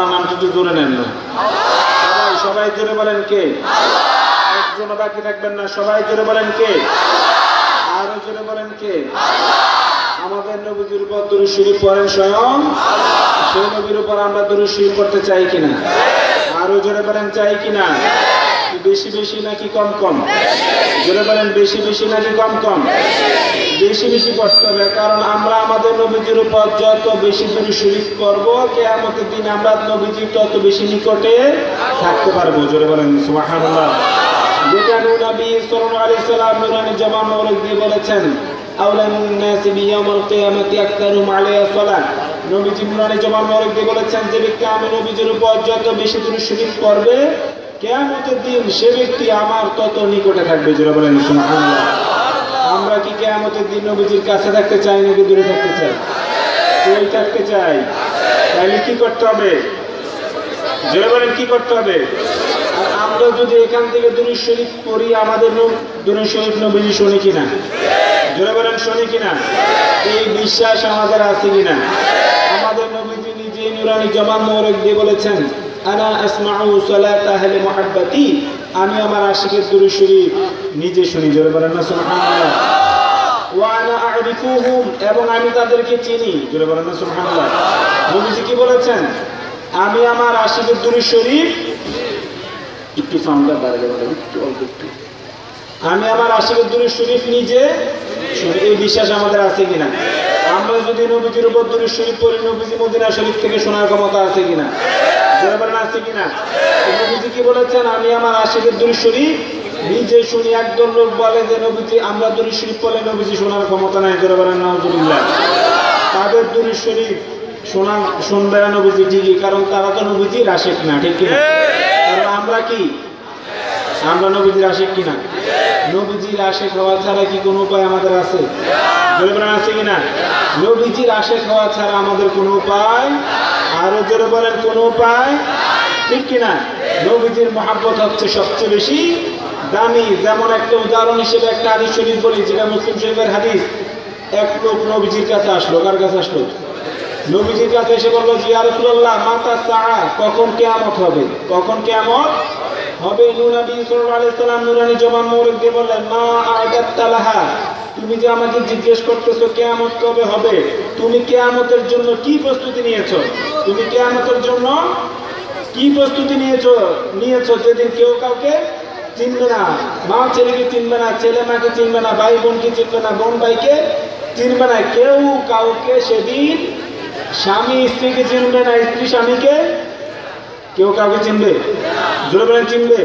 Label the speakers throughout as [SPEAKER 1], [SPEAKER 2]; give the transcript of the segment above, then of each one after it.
[SPEAKER 1] আল্লাহ নামটা একটু জোরে নেন না সবাই জোরে বলেন কে? একজনও বাকি রাখবেন না, সবাই জোরে বলেন কে? আরো জোরে বলেন কে? আমাদের নবীর উপর দুরূদ শরীফ পড়েন স্বয়ং সেই নবীর উপর আমরা দুরূদ শরীফ পড়তে চাই কিনা? আরো জোরে বলেন চাই কিনা? বেশি বেশি নাকি কম কম? জোরে বলেন বেশি বেশি নাকি কম কম? বেশি বেশি পড়তে হবে, কারণ আমরা আমাদের নবীজির উপর যত বেশি দুরূদ শরীফ পড়ব কিয়ামতের দিন আমরা নবীজির তত বেশি নিকটে থাকতে পারবো। জোরে বলেন সুবহানাল্লাহ। যেটা নবী সাল্লাল্লাহু আলাইহি সাল্লাম নূরানি জামা মোবারক দিয়ে বলেছেন আউলান নাস বিয়াউমিল কিয়ামাতি আকতারুম আলাইহি সালাত। নবীজি নূরানি জামা মোবারক দিয়ে বলেছেন যে ব্যক্তি আমি নবীজির উপর যত বেশি দুরূদ শরীফ পড়বে কিয়ামতের দিন সে ব্যক্তি আমার তত নিকটে থাকবে। জোরে বলেন সুবহানাল্লাহ। আমরা কি কিয়ামতের দিন নবীজির কাছে থাকতে চাই নাকি দূরে থাকতে চাই? কই থাকতে চাই? তাহলে কি করতে হবে? জোরে বলেন কি করতে হবে? আর আমরা যদি এখান থেকে দুরূদ শরীফ পড়ি আমাদের দুরূদ শরীফ নবীজি শুনে কিনা? জোরে বলেন শুনে কিনা? এই বিশ্বাস আমাদের আছে কিনা? আমাদের নবীজি নিজে নূরানি জামান মোবারক দিয়ে বলেছেন আনা আসমাউ সালাত আহলি মুহাব্বতি, আমি আমার আশিকের দুরূদ শরীফ নিজে শুনি। জোরে বলেন না সুবহানাল্লাহ। ওয়া আনা আ'রিফুহুম, এবং আমি তাদেরকে চিনি। জোরে বলেন না সুবহানাল্লাহ। নবীজি কি বলেছেন? আমি আমার আশিকের দুরূদ শরীফ একটু সাউন্ডটা বাড়ালে বলেন একটু অল্প একটু। আমি আমার আশিকের দুরূদ শরীফ নিজে শুনি। এই বিশ্বাস আমাদের আছে কিনা? আমরা যদি নবীজির উপর দুরূদ শরীফ পড়ি নবীজি মদিনা শরীফ থেকে শোনার ক্ষমতা আছে কিনা? জোরে বলেন আছে কিনা? নবীজি কি বলেছেন? আমি আমার আশিকের দুরূদ শরীফ নিজে শুনি। একদল লোক বলে যে নবীজি আমরা দুরূদ শরীফ পড়লে নবীজি শোনার ক্ষমতা নাই। জোরে বলেন নাউজুবিল্লাহ। তাদের দুরূদ শরীফ শুনবে না নবীজি ঠিকই, কারণ তারা তো নবীজির আশিক না, ঠিক কিনা? কারণ আমরা কি? আমরা নবীজির আশিক কিনা? নবীজির আশিক হওয়া ছাড়া কি কোনো উপায় আমাদের আছে? জোরে বলেন আছে কিনা? নবীজির আশিক হওয়া ছাড়া আমাদের কোনো উপায়, আরো জোরে বলেন কোনো উপায়, ঠিক কিনা? নবীজির মহব্বত হচ্ছে সবচেয়ে বেশি দামি। যেমন একটা উদাহরণ হিসেবে একটা হাদিস শরীফ বলি, যেটা মুসলিম শরীফের হাদিস। এক লোক নবীজির কাছে আসলো। কার কাছে আসলো? নবীজির কাছে এসে বললো যে ইয়া রাসূলুল্লাহ মাতা সাআ, কখন কিয়ামত হবে? কখন কিয়ামত হবে? নবী সাল্লাল্লাহু আলাইহি সাল্লাম নূরানি জবান মোবারক দিয়ে বললেন মা আ'দাত্তা লাহা, তুমি যে আমাকে জিজ্ঞেস করতেছো কিয়ামত কবে হবে, তুমি কিয়ামতের জন্য কি প্রস্তুতি নিয়েছো? তুমি কিয়ামতের জন্য কি প্রস্তুতি নিয়েছো যেদিন কেউ কাউকে চিনবে না, মা ছেলেকে চিনবে না, ছেলে মাকে চিনবে না, ভাই বোনকে চিনবে না, বোন ভাইকে চিনবে না, কেউ কাউকে সেদিন, স্বামী স্ত্রীকে চিনবে না, স্ত্রী স্বামীকে, কেউ কাউকে চিনবে? জোরে বলেন চিনবে?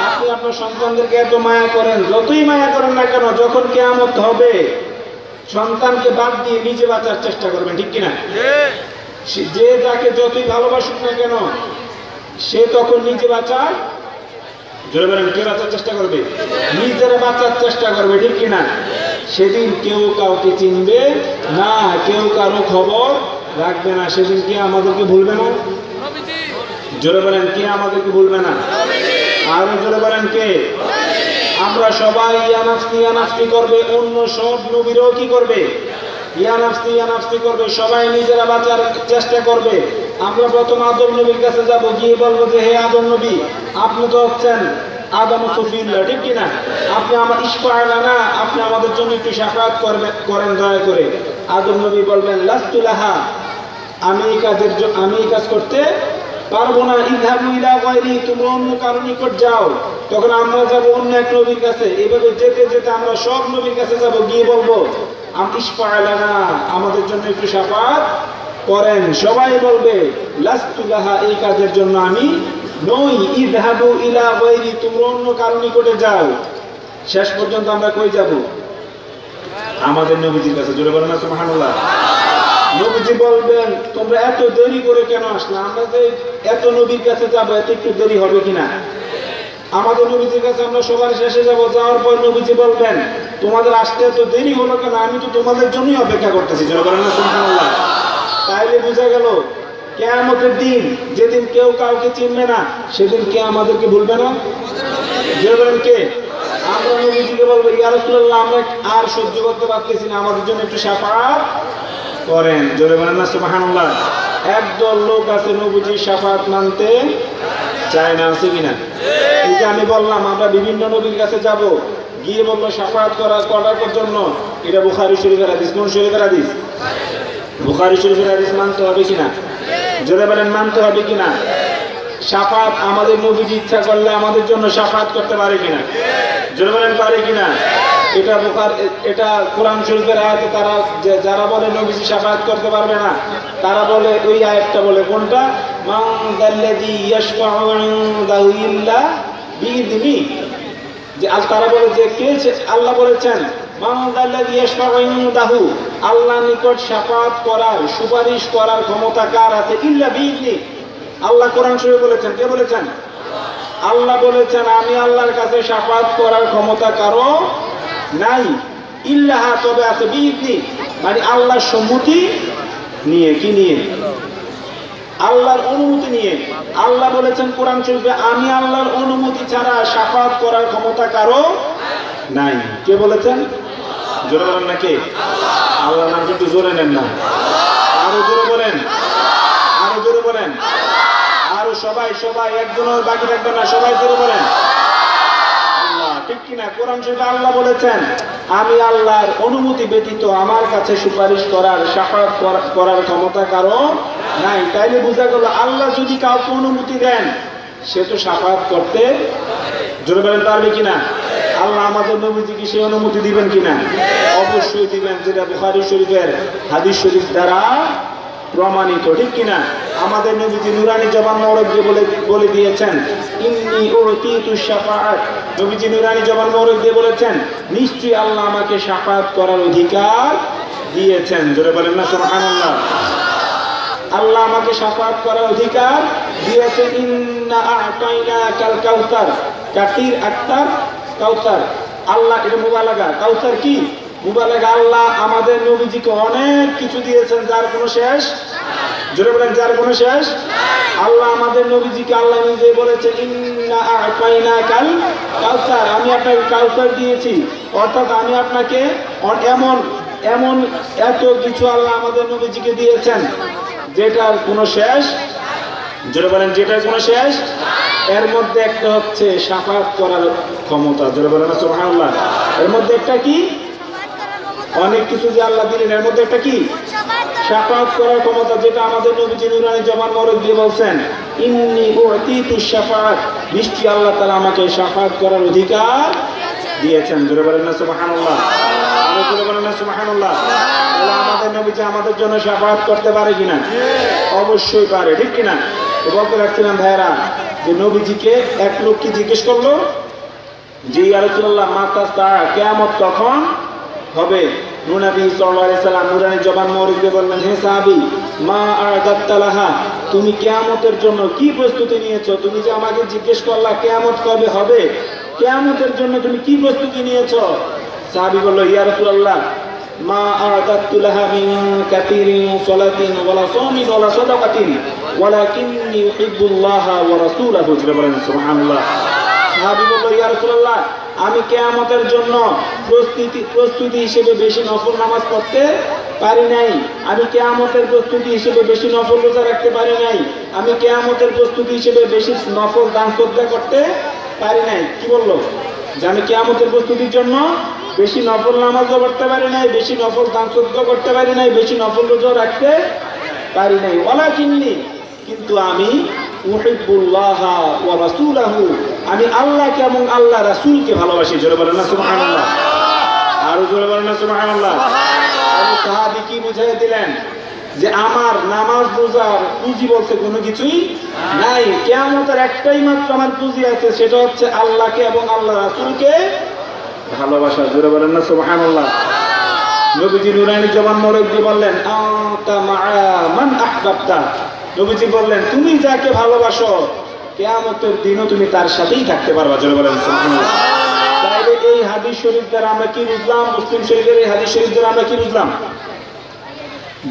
[SPEAKER 1] আপনি আপনার সন্তানদেরকে এত মায়া করেন, যতই মায়া করেন না কেন, যখন কিয়ামত হবে সন্তানকে বাদ দিয়ে নিজে বাঁচার চেষ্টা করবেন, ঠিক কিনা? যে যাকে যতই ভালোবাসুক না কেন সে তখন নিজে বাঁচার, জোরে বলেন কে বাঁচার চেষ্টা করবে? নিজেরা বাঁচার চেষ্টা করবে, ঠিক কিনা? সেদিন কেউ কাউকে চিনবে না, কেউ কারো খবর রাখবে না। সেদিন কে আমাদেরকে ভুলবে না? জোরে বলেন কে আমাদেরকে ভুলবে না? আরো জোরে বলেন কে? আমরা সবাই ইয়ানাফসি করবে, অন্য সব নবীরাও কি করবে? ইয়ানাফসি করবে, সবাই নিজেরা বাঁচার চেষ্টা করবে। আমরা প্রথম আদম নবীর কাছে যাব, গিয়ে বলবো যে হে আদম নবী, আপনি তো হচ্ছেন আদম সফিউল্লাহ, ঠিক কিনা? আপনি আমার ইশফাআলানা, আপনি আমাদের জন্য একটু শাফাআত করেন দয়া করে। আদম নবী বলবেন লাস্তু লাহা, আমি এই কাজ করতে পারবো না। ইযহাবু ইলা গায়রি, তোমরা অন্য কারো নিকট যাও। তখন আমরা যাব অন্য এক নবীর কাছে। এইভাবে যেতে যেতে আমরা সব নবীর কাছে যাব, গিয়ে বলবো ইশফাআলানা, আমাদের জন্য একটু শাফাআত করেন। সবাই বলবে লাস্তু লাহা, এই কাজের জন্য আমি নই। ইযহাবু ইলা গায়রি, তোমরা অন্য কারো নিকটে যাও। শেষ পর্যন্ত আমরা কই যাব? আমাদের নবীজির কাছে। জোরে বলেন না সুবহানাল্লাহ। নবীজি বলবেন তোমরা এত দেরি করে কেন আসলে? আমরা যে এত নবীর কাছে যাব, এত একটু দেরি হবে কিনা? আমাদের নবীজির কাছে আমরা সবার শেষে যাব। যাওয়ার পর নবীজি বলবেন তোমাদের আসতে এত দেরি হলো কেন? আমি তো তোমাদের জন্যই অপেক্ষা করতেছি। জোরে বলেন না সুবহানাল্লাহ। তাইলে বোঝা গেল কিয়ামতের দিন যেদিন কেউ কাউকে চিনবে না, সেদিন কে আমাদেরকে ভুলবে না? জোরে বলেন কে? আমরা নবীজিকে বলবো ইয়া রাসূলুল্লাহ আমরা আর সহ্য করতে পারতেছি না, আমাদের জন্য একটু শাফাআত করেন। জোরে বলেন না সুবহানাল্লাহ। একদল লোক আছে নবীজির শাফাত মানতে চায় না, আছে কিনা? এই যে আমি বললাম আমরা বিভিন্ন নবীর কাছে যাব, গিয়ে বলবো শাফাত করার জন্য, এটা বুখারী শরীফের হাদিস। কোন শরীফের হাদিস? বুখারী শরীফের হাদিস। মানতে হবে কিনা? জোরে বলেন, মানতে হবে কিনা? শাফাত আমাদের নবীজি ইচ্ছা করলে আমাদের জন্য শাফাত করতে পারে কিনা? জোরে বলেন, পারে কিনা? এটা কোরআন শরীফের আয়াতে তারা যারা বলে নবীজি শাফাত করতে পারবে না, তারা বলে ওই আয়াতটা বলে, কোনটা? মান যাল্লাযী ইয়াশফাউ ইনদাহু ইল্লা বিইذনিহি। যে তারা বলে যে কে, আল্লাহ বলেছেন মান যাল্লাযী ইয়াশফাউ ইনদাহু, আল্লাহর নিকট শাফাত করার, সুপারিশ করার ক্ষমতা কার আছে? ইল্লা বিইذনিহি। আল্লাহ কোরআন শরীফে বলেছেন, কে বলেছেন? আল্লাহ বলেছেন আমি আল্লাহর কাছে শাফাত করার ক্ষমতা কারো নাই। ইল্লাহা, তবে আছে বিইذনি, মানে আল্লাহর সম্মতি নিয়ে। কি নিয়ে? আল্লাহর অনুমতি নিয়ে। আল্লাহ বলেছেন কোরআন শরীফে আমি আল্লাহর অনুমতি ছাড়া শাফাত করার ক্ষমতা কারো নাই। কে বলেছেন? জোরে বলেন না, কে? আল্লাহ নাম একটু জোরে নেন না, আরো জোরে বলেন, আরো জোরে বলেন, আরো সবাই সবাই, একজনের বাকি থাকবে না, সবাই জোরে বলেন আল্লাহ। ঠিক কিনা? কোরআন শরীফে আল্লাহ বলেছেন আমি আল্লাহর অনুমতি ব্যতীত আমার কাছে সুপারিশ করার, শাফাত করার ক্ষমতা কারো নাই। তাইলে বোঝা গেল আল্লাহ যদি কাউকে অনুমতি দেন সে তো শাফাত করতে, জোরে বলেন, পারবে কিনা? আল্লাহ আমাদের নবীজিকে সেই অনুমতি দিবেন কিনা? অবশ্যই দিবেন, যেটা বুখারী শরীফের হাদিস শরীফ দ্বারা প্রমাণিত। ঠিক কিনা? আমাদের নবীজি নুরানি জবান মোবারক দিয়ে বলে দিয়েছেন ইন্নী উতিতু শাফাআত। নবীজি নুরানি জবান মোবারক দিয়ে বলেছেন নিশ্চয়ই আল্লাহ আমাকে শাফাত করার অধিকার দিয়েছেন। জোরে বলেন না সুবহানাল্লাহ। আল্লাহ আমাকে শাফাত করার অধিকার দিয়েছেন। ইন্না আ'তাইনাকাল কাউসার, কাতির আক্তার কাউসার। আল্লাহ, এটা মুবালাগা। কাউসার কি? মুবালাগা। আল্লাহ আমাদের নবীজিকে অনেক কিছু দিয়েছেন যার কোনো শেষ। জোরে বলেন, যার কোনো শেষ। আল্লাহ আমাদের নবীজিকে আল্লাহ নিজে বলেছেন ইন্না আ'তাইনাকাল কাউসার, আমি আপনাকে কাউসার দিয়েছি। অর্থাৎ আমি আপনাকে এমন এমন এত কিছু আল্লাহ আমাদের নবীজিকে দিয়েছেন যেটার কোনো শেষ। জোরে বলেন, যেটার কোনো শেষ। এর মধ্যে একটা হচ্ছে শাফাত করার ক্ষমতা। জোরে বলেন না সুবহানাল্লাহ। এর মধ্যে একটা কি? অনেক কিছু যে আল্লাহ দিলেন, এর মধ্যে একটা কি? শাফাত করার ক্ষমতা, যেটা আমাদের নবীজি নুরানি জবান মোবারক দিয়ে বলছেন ইন্নী উতিতু শাফাআত, নিশ্চয়ই আল্লাহ তাআলা আমাকে শাফাত করার অধিকার দিয়েছেন। জোরে বলেন না সুবহানাল্লাহ। আরো জোরে বলেন না সুবহানাল্লাহ। তাহলে আমাদের নবীজি আমাদের জন্য শাফাত করতে পারে কিনা? অবশ্যই পারে। ঠিক কিনা? বলতে রাখছিলাম ভাইয়েরা যে নবীজিকে এক লোক কি জিজ্ঞেস করলো যে ইয়া রাসূলুল্লাহ মাতা সাআ, কিয়ামত কখন হবে? নবী সাল্লাল্লাহু আলাইহি সাল্লাম নুরানি জবান মোবারক দিয়ে বললেন হে সাহাবী, মা আ'দাত্তা লাহা, তুমি কিয়ামতের জন্য কি প্রস্তুতি নিয়েছো? তুমি যে আমাকে জিজ্ঞেস করলা কিয়ামত কবে হবে, কিয়ামতের জন্য তুমি কি প্রস্তুতি নিয়েছো? সাহাবী বলল ইয়া রাসূলুল্লাহ মা আ'দাত্তু লাহা মিন কাতিরিন সালাতিন ওয়ালা সাওমিন ওয়ালা সাদাকাতিন ওয়ালাকিন্নী উহিব্বুল্লাহা ওয়া রাসূলাহু। সুবহানাল্লাহ। সাহাবী বলল ইয়া রাসূলুল্লাহ আমি কিয়ামতের জন্য প্রস্তুতি হিসেবে বেশি নফল নামাজ পড়তে পারি নাই, আমি কিয়ামতের প্রস্তুতি হিসেবে বেশি নফল রোজা রাখতে পারি নাই, আমি কিয়ামতের প্রস্তুতি হিসেবে বেশি নফল দান সদকা করতে পারি নাই। কি বললো? যে আমি কিয়ামতের প্রস্তুতির জন্য বেশি নফল নামাজও পড়তে পারি নাই, বেশি নফল দান সদকা করতে পারি নাই, বেশি নফল রোজা রাখতে পারি নাই। ওয়ালাকিন্নী, কিন্তু আমি উহিব্বুল্লাহা ওয়া রাসূলাহু, আমি আল্লাহকে এবং আল্লাহ রাসূলকে ভালোবাসি। জোরে বলেন না সুবহানাল্লাহ। আরো জোরে বলেন না সুবহানাল্লাহ। আবু সাহাবী কি বুঝিয়ে দিলেন যে আমার নামাজ রোজার পুঁজি বলতে কোনো কিছুই নাই, কিয়ামতের একটাই মাত্র আমার পুঁজি আছে, সেটা হচ্ছে আল্লাহকে এবং আল্লাহ রাসূলকে ভালোবাসা। জোরে বলেন না সুবহানাল্লাহ। নবীজি নুরানি জবান মোবারক দিয়ে বললেন আনতা মা'a মান আহবাবতা, নবীজি বললেন তুমি যাকে ভালোবাসো কিয়ামতের দিনও তুমি তার সাথেই থাকতে পারবা। জোরে বলেন সুবহানাল্লাহ। তাইলে এই হাদিস শরীফ দ্বারা আমরা কি বুঝলাম? মুসলিম শরীফের এই হাদিস শরীফ দ্বারা আমরা কি বুঝলাম?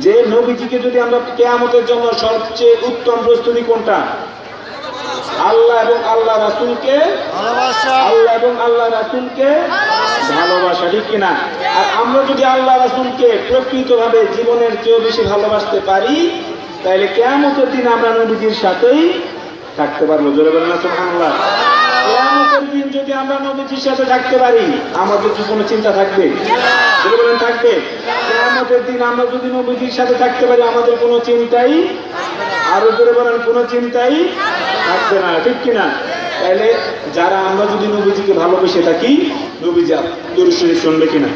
[SPEAKER 1] যে নবীজিকে যদি আমরা কিয়ামতের জন্য সবচেয়ে উত্তম প্রস্তুতি কোনটা? আল্লাহ এবং আল্লাহ রাসূলকে ভালোবাসা। আল্লাহ এবং আল্লাহ রাসূলকে ভালোবাসা। ঠিক কিনা? আর আমরা যদি আল্লাহ রাসূলকে প্রকৃতভাবে জীবনের চেয়েও বেশি ভালোবাসতে পারি তাইলে কিয়ামতের দিন আমরা নবীজির সাথেই থাকতে পারবো। জোরে বলেন না সুবহানাল্লাহ। কিয়ামতের দিন যদি আমরা নবীজির সাথে থাকতে পারি আমাদের কি কোনো চিন্তা থাকবে? জোরে বলেন থাকবে? কিয়ামতের দিন আমরা যদি নবীজির সাথে থাকতে পারি আমাদের কোনো চিন্তাই, আরো জোরে বলেন, কোনো চিন্তাই থাকবে না, ঠিক কিনা? তাহলে যারা আমরা যদি নবীজিকে ভালোবেসে থাকি নবীজি দরুদ শরীফ শুনবে কিনা?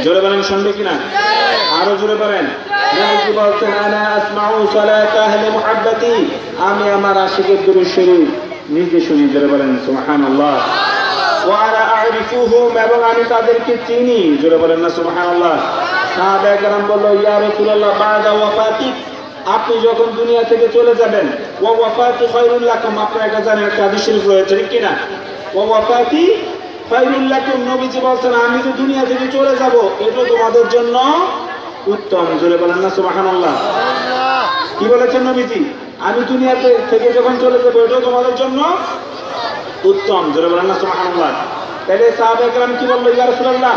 [SPEAKER 1] জোরে বলেন শুনবে কিনা? আরো জোরে বলেন। নবীজি বলতেন আনা আসমাউ সালাত আহলি মুহাব্বতি, আমি আমার আশিকের দরুদ শরীফ নিজে শুনি। জোরে বলেন সুবহানাল্লাহ। ওয়া আনা আরিফুহুম, এবং আমি তাদেরকে চিনি। জোরে বলেন না সুবহানাল্লাহ। সাহাবায়ে কেরাম বলল ইয়া রাসূলুল্লাহ বাদা ওয়াফাতিক, আপনি যখন দুনিয়া থেকে চলে যাবেন, ওয়া ওয়াফাতু খায়রুল লাকুম, আপনারা এটা জানেন একটা হাদিস শরীফ রয়েছে, ঠিক কিনা? ওয়া ওয়াফাতি খায়রুল লাকুম, নবীজি বলেন আমি যে দুনিয়া থেকে চলে যাব এটা তোমাদের জন্য উত্তম। জোরে বলেন না সুবহানাল্লাহ। কি বলেছেন নবীজি? আমি দুনিয়া থেকে যখন চলে যাব এটা তোমাদের জন্য উত্তম। জোরে বলেন না সুবহানাল্লাহ। তাহলে সাহাবায়ে কেরাম কি বলল ইয়া রাসূলুল্লাহ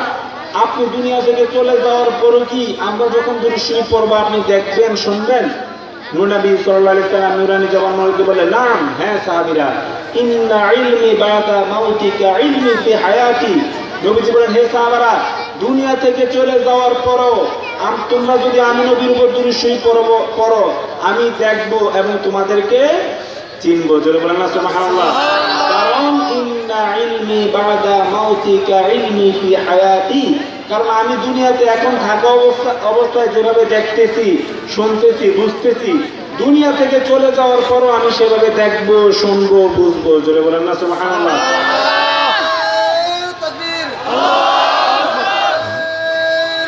[SPEAKER 1] আপনি দুনিয়া থেকে চলে যাওয়ার পরে কি আমরা যখন দরুদ শরীফ পড়ব আপনি দেখবেন, শুনবেন? নবী সাল্লাল্লাহু আলাইহি ওয়াসাল্লাম নূরানি জবান মুবারকে বলে নাম, হ্যাঁ সাহাবীরা, ইন্না ইলমি বাদা মাউতিকা ইলমি ফি হায়াতি, নবীজি বলেন হে সাহাবারা দুনিয়া থেকে চলে যাওয়ার পরও তোমরা যদি আমি নবীর উপর দরুদ শরীফ পড়ো আমি দেখব এবং তোমাদেরকে চিনব। জোরে বলেন না সুবহানাল্লাহ। কারণ ইন্না ইলমি বাদা মাউতিকা ইলমি ফি হায়াতি, কারণ আমি দুনিয়াতে এখন থাকা অবস্থায় যেভাবে দেখতেছি, শুনতেছি, বুঝতেছি, দুনিয়া থেকে চলে যাওয়ার পরও আমি সেভাবে দেখবো, শুনবো, বুঝবো। জোরে বলেন না সুবহানাল্লাহ। তাকবীর,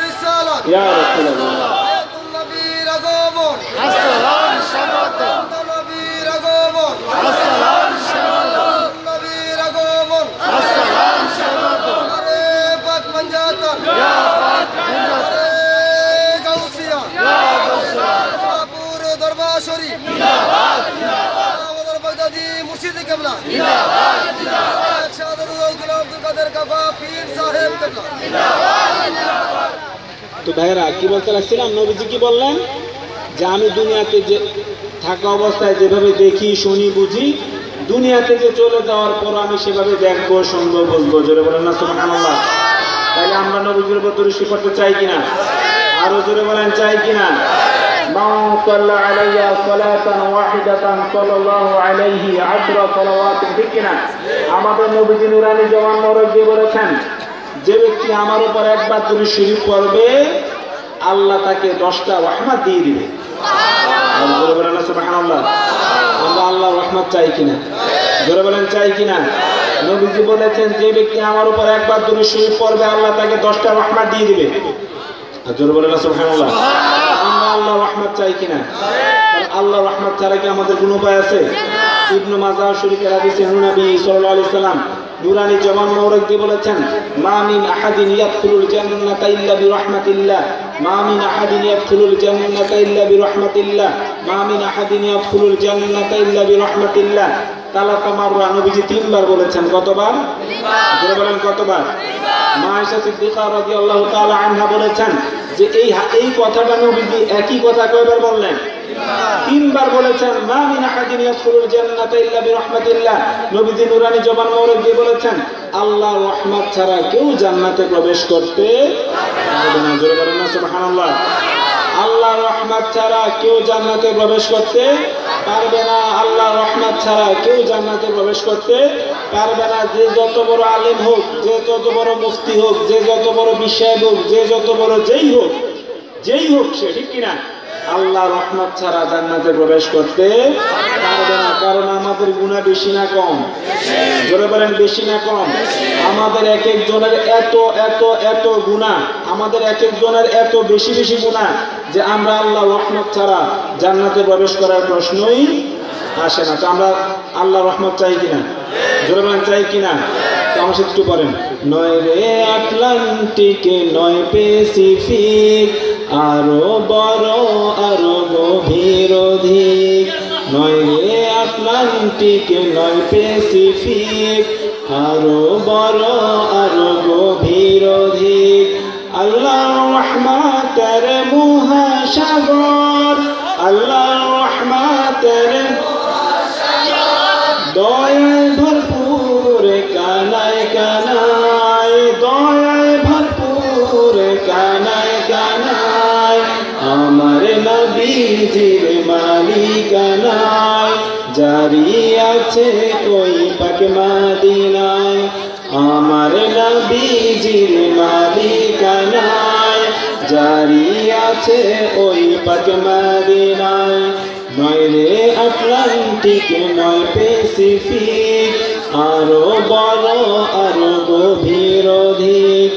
[SPEAKER 1] রিসালাত, ইয়া রাসূলুল্লাহ, নবীর আগমন, আসসালাম শাবাত, নবীর আগমন, আসসালাম শাবাত, নবীর আগমন, আসসালাম শাবাত, আরে পাক মঞ্জাতন, ইয়া পাক মঞ্জাতন, আরে গাউসিয়া, ইয়া গাউসিয়া, বাপুর দরবার শরীফ, জিন্দাবাদ জিন্দাবাদ, আমাদের বাগদাদি মুর্শিদ কিবলা, জিন্দাবাদ জিন্দাবাদ, শাহজাদুল গুলাম আব্দুল কাদের কাফা পীর সাহেব কিবলা, জিন্দাবাদ জিন্দাবাদ। তো ভাইরা কি বলতে লাগছিলাম, নবীজি কি বললেন যে আমি দুনিয়াতে যে থাকা অবস্থায় যেভাবে দেখি, শুনি, বুঝি, দুনিয়া থেকে চলে যাওয়ার পর আমি সেভাবে দেখবো, শুনবো, বুঝবো। জোরে বলেন না সুবহানাল্লাহ। তাহলে আমরা নবীজির উপর দরুদ শরীফ পড়তে চাই কিনা? আরো জোরে বলেন চাই কিনা? মান সাল্লা আলাইয়া সালাতান ওয়াহিদাতান সাল্লাল্লাহু আলাইহি 10 সালাওয়াত, ঠিক কিনা? আমাদের নবীজি নূরানি জওয়ান মোবারক দিয়ে বলেছেন যে ব্যক্তি আমার উপর একবার দরুদ শরীফ পড়বে আল্লাহ তাকে 10টা রহমত দিয়ে দিবে। জোরে বলেন না সুবহানাল্লাহ। আমরা আল্লাহর রহমত চাই কিনা? জোরে বলেন চাই কিনা? নবীজি বলেছেন যে ব্যক্তি আমার উপর একবার দরুদ শরীফ পড়বে আল্লাহ তাকে 10টা রহমত দিয়ে দিবে। জোরে বলেন না সুবহানাল্লাহ। আমরা আল্লাহর রহমত চাই কিনা? আল্লাহর রহমত ছাড়া কি আমাদের কোনো উপায় আছে? ইবনে মাজাহ শরীফের হাদিসে নবী সাল্লাল্লাহু আলাইহি সাল্লাম নূরানি জওয়ান মোবারক দিয়ে বলেছেন মা মিন আহাদিন ইয়াদখুলুল জান্নাতা ইল্লা বিরাহমাতিল্লাহ, মা মিন আহাদিন ইয়াদখুলুল জান্নাতা ইল্লা বিরাহমাতিল্লাহ, মা মিন আহাদিন ইয়াদখুলুল জান্নাতা ইল্লা বিরাহমাতিল্লাহ। তালাকা মাররা নবীজি 3 বার বলেছেন। কতবার? জোরে বলেন কতবার? মা আয়েশা সিদ্দিকা রাদিয়াল্লাহু তাআলা আনহা বলেছেন যে এই কথাটা নবীজি একই কথা কয়বার বললেন? 3 বার বলেছেন। মা মিন আহাদিন ইয়াদখুলুল জান্নাতা ইল্লা বিরাহমাতিল্লাহ, নবীজি নূরানি জবান মোবারক দিয়ে বলেছেন আল্লাহর রহমত ছাড়া কেউ জান্নাতে প্রবেশ করতে পারবে না। জোরে বলেন না সুবহানাল্লাহ। আল্লাহর রহমত ছাড়া কেউ জান্নাতে প্রবেশ করতে পারবে না। আল্লাহর রহমত ছাড়া কেউ জান্নাতে প্রবেশ করতে পারবে না। যে যত বড় আলেম হোক, যে যত বড় মুফতি হোক, যে যত বড় বিশায়েব হোক, যে যত বড় যেই হোক সে, ঠিক কিনা? আল্লাহর রহমত ছাড়া জান্নাতে প্রবেশ করতে পারবে না। কারণ আমাদের গুনাহ বেশি না কম? জোরে বলেন বেশি না কম? আমাদের এক একজনের এত গুনাহ, আমাদের এক একজনের এত বেশি গুনাহ যে আমরা আল্লাহর রহমত ছাড়া জান্নাতে প্রবেশ করার প্রশ্নই আসে না। তো আমরা আল্লাহর রহমত চাই কিনা? জোরে বলেন চাই কিনা? তো আমার সাথে একটু বলেন, নয় রে আটলান্টিকে, নয় প্যাসিফিক, আরো বড় আরো গভীর অধিক, নয় রে আটলান্টিকে, নয় প্যাসিফিক, আরো বড় আরো গভীর অধিক, আল্লাহর রহমতের মহাসাগর, আল্লাহ মালিকানায়, জারি আছে ওই পাক মদিনায়। আমার নবীজির মালিকানায়, জারি আছে ওই পাক মদিনায়। নয় রে আটলান্টিক নয় প্যাসিফিক, আরো বড় আরো গভীর অধিক।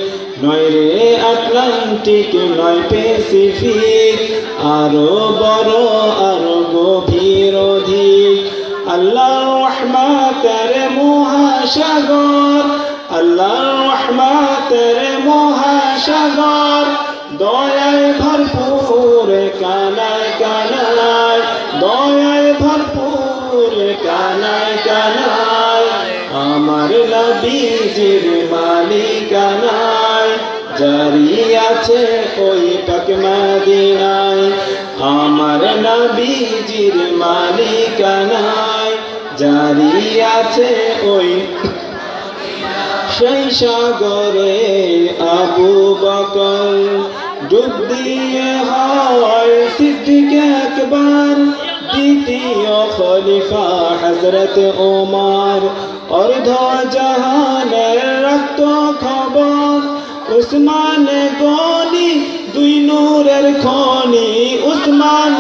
[SPEAKER 1] নয় রে আটলান্টিক নয় প্যাসিফিক, আরো বড় আরো গভীর অধিক। আল্লাহর রহমতের মহাসাগর, আল্লাহর রহমতের মহাসাগর, দয়ায় ভরপুর কানায় কানায়, দয়ায় ভরপুর কানায় কানায়। আমার নবীজির মালিকানায়, জারি আছে ওই পাক মদিনায়। আমার নবীজির মালিকানায়, জারি আছে ওই। সেই সাগরে আবু বকর ডুব দিয়ে হয় সিদ্দিক আকবর, দ্বিতীয় খলিফা হযরত ওমর। অর্ধ জাহানের রক্ত খবর, উসমান গনি দুই নূরের খনি, উসমান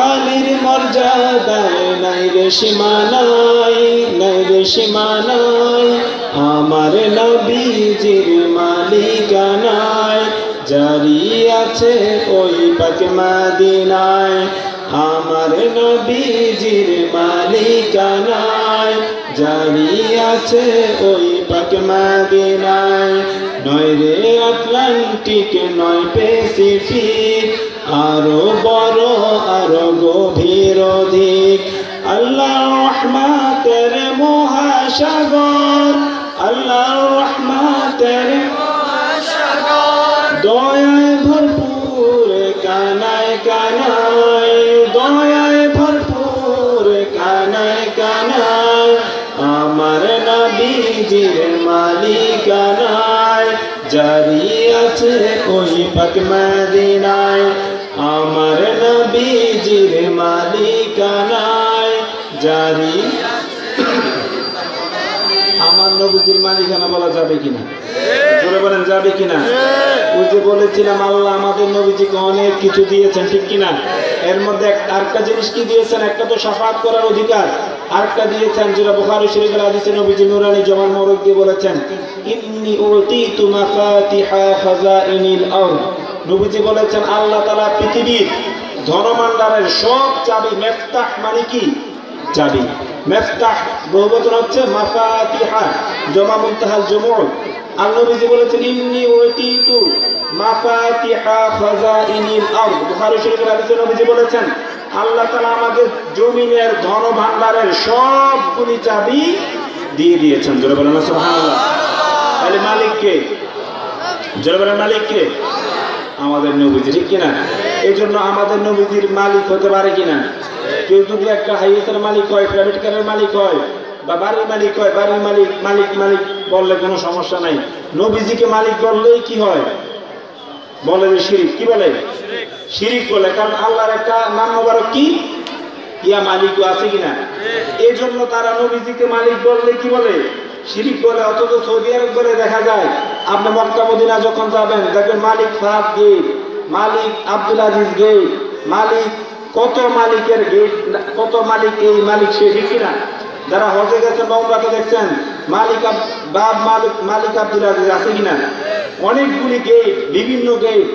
[SPEAKER 1] আলীর মর্যাদায় নাই রে সীমানায়, নাই রে সীমানায়। আমার নবীজির মালিকানায়, জারি আছে ওই পাক মদিনায়। আমার নবীজির মালিকানায়, জারি আছে ওই পাক মদিনায়। নয় রে আটলান্টিক নয় প্যাসিফিক, আরো বড় আরো গভীর অধিক। আল্লাহর রহমতের মহাসাগর, আল্লাহর রহমতের মহাসাগর, দয়ায় ভরপুর কানায় কানায়, দয়ায় ভরপুর কানায় কানায়। আমার নবীজির মালিকানায়, জারি আছে ওই পাক মদিনায়। আমার নবীজির মালিকানায়, জারি। আমার নবীজির মালিকানা বলা যাবে কিনা? জোরে বলেন যাবে কিনা? ওই যে বলেছিলাম আল্লাহ আমাদের নবীজিকে অনেক কিছু দিয়েছেন, ঠিক কিনা? এর মধ্যে আরেকটা জিনিস কি দিয়েছেন? একটা তো শাফাআত করার অধিকার, আরেকটা দিয়েছেন যেটা বুখারী শরীফের হাদিসে নবীজি নূরানী জবান মোবারক দিয়ে বলেছেন, ইন্নী উতিতু মাফাতিহা খাযাইনিল আরদ। নবীজি বলেছেন আল্লাহ তাআলা পৃথিবীর ধনভাণ্ডারের সব চাবি, মিফতাহ মানে কি? চাবি। মিফতাহ বহুবচন হচ্ছে মাফাতিহা, জমা মুনতাহাল জুমুল। আর নবীজি বলেছেন ইন্নী উতিতু মাফাতিহা খাযাইনিল আরদ। বুখারী শরীফের হাদিসে নবীজি বলেছেন আল্লাহ তাআলা আমাদের জমিনের ধনভাণ্ডারের সবগুলি চাবি দিয়ে দিয়েছেন। জোরে বলেন সুবহানাল্লাহ। তাহলে মালিক কে? জোরে বলেন মালিক কে? আমাদের নবীজি, ঠিক কিনা? এই জন্য আমাদের নবীজির মালিক হতে পারে কিনা? কেউ যদি একটা হাইওয়ের মালিক হয়, প্রাইভেট কারের মালিক হয়, বা বাড়ির মালিক হয়, বাড়ির মালিক মালিক মালিক বললে কোনো সমস্যা নাই। নবীজিকে মালিক বললেই কি হয়? বলে যে শিরিক। কি বলে? শিরিক বলে। কারণ আল্লাহর একটা নাম মোবারক কি? ইয়া মালিক আছে কিনা? এই জন্য তারা নবীজিকে মালিক বললে কি বলে? শিরিক বলে। অথচ সৌদি আরব বলে দেখা যায়, আপনি মক্কা মদিনা যখন যাবেন দেখবেন মালিক ফাহাদ গেট, মালিক আব্দুল আজিজ গেট, মালিক কত মালিকের গেট, কত মালিক এই মালিক সে, ঠিক কিনা? যারা হজে গেছেন বা উমরাতে দেখছেন মালিক বাব মালিক মালিক আব্দুল আজিজ আছে কিনা? অনেকগুলি গেট, বিভিন্ন গেট,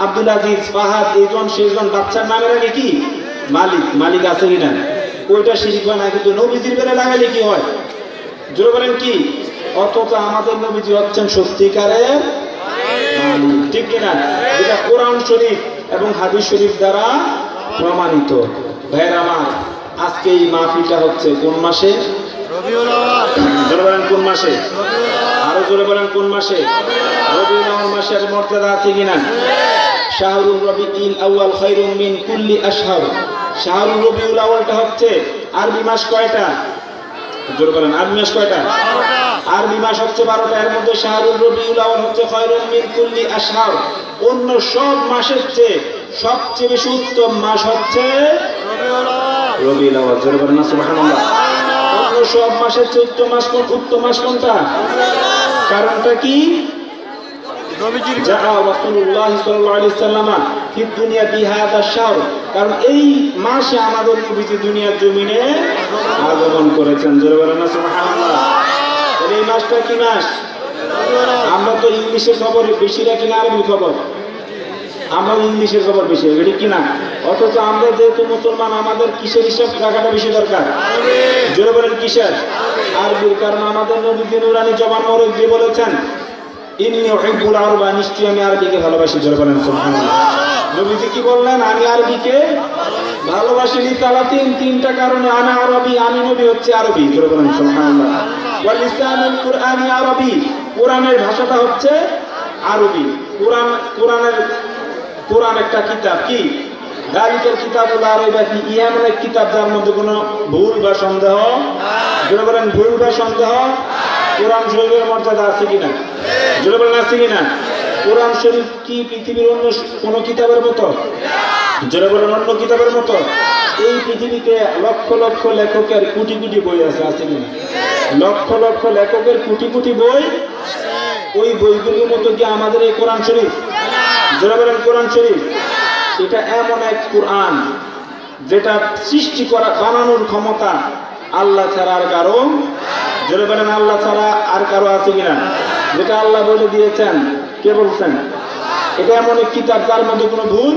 [SPEAKER 1] আব্দুল আজিজ, ফাহাদ, এইজন সেইজন, বাচ্চার নামের আগে কি মালিক, মালিক আছে কিনা? ওইটা শিরিক হয় না। কিন্তু নবীজির বেলা লাগালে কি হয়? জোরে বলেন কি? অথচ আমাদের নবীজি হচ্ছেন সত্যিকারের মালিক, ঠিক কিনা? যেটা কোরআন শরীফ এবং হাদিস শরীফ দ্বারা প্রমাণিত। ভাইয়ের আমার, আজকে এই মাহফিলটা হচ্ছে কোন মাসে? রবিউল আউয়াল। জোরে বলেন কোন মাসে? আরো জোরে বলেন কোন মাসে? রবিউল আউয়াল মাসের মর্যাদা আছে কিনা? শাহরুল রবিউল আউয়াল খায়রুম মিন কুল্লি আশহার। শাহরুল রবিউল আউয়ালটা হচ্ছে আরবি মাস কয়টা? জোরে বলেন আরবি মাস কয়টা? আরবি মাস হচ্ছে 12টা। এর মধ্যে শাহরুল রবিউল আউয়াল হচ্ছে খায়রুম মিন কুল্লি আশহার। অন্য সব মাসের চেয়ে সবচেয়ে বেশি উত্তম মাস হচ্ছে রবিউল আউয়াল। জোরে বলেন না সুবহানাল্লাহ। অন্য সব মাসের চেয়ে উত্তম মাস কোনটা? কারণটা কি? কারণ এই মাসে আমাদের নবীজি দুনিয়ার জমিনে আগমন করেছেন। জোরে বলেন না সুবহানাল্লাহ। এই মাসটা কি মাস? আমরা তো ইংলিশের খবর বেশি রাখি না আরবি খবর? আমরা ইংলিশের খবর বেশি রাখি কিনা? অথচ আমরা যেহেতু মুসলমান, আমাদের কিসের হিসাব রাখাটা বেশি দরকার? জোরে বলেন কিসের? আরবির। কারণ আমাদের নবীজি নুরানি জবান মোবারক দিয়ে বলেছেন, ইন্নী উহিব্বুল আরবা, নিশ্চয়ই আমি আরবিকে ভালোবাসি। জোরে বলেন সুবহানাল্লাহ। নবীজি কি বললেন? আমি আরবিকে ভালোবাসি। তিনটা কারণে। আনা আরবি, আমি নবী হচ্ছে আরবি। জোরে বলেন সুবহানাল্লাহ। ওয়া লিসানুল কুরআনি আরবি, কোরআনের ভাষাটা হচ্ছে আরবি। কোরআন একটা কিতাব। কি? দালিকাল কিতাবুল লা রাইবা ফীহি, এমন এক কিতাব যার মধ্যে কোনো ভুল বা সন্দেহ। জোরে বলেন ভুল বা সন্দেহ। কোরআন শরীফের মর্যাদা আছে কিনা? জোরে বলেন আছে কিনা? কোরআন শরীফ কি পৃথিবীর অন্য কোন কিতাবের মতো? জোরে বলেন অন্য কিতাবের মতো? এই পৃথিবীতে লক্ষ লক্ষ লেখকের কোটি কোটি বই আছে, আছে কিনা? লক্ষ লক্ষ লেখকের কোটি কোটি বই। ওই বইগুলোর মতো কি আমাদের এই কোরআন শরীফ? জোরে বলেন কোরআন শরীফ। এটা এমন এক কোরআন যেটা সৃষ্টি করা, বানানোর ক্ষমতা আল্লাহ ছাড়া আর কারো। জোরে বলেন আল্লাহ ছাড়া আর কারো আছে কিনা? যেটা আল্লাহ বলে দিয়েছেন। কে বলছেন? এটা এমন এক কিতাব যার মধ্যে কোনো ভুল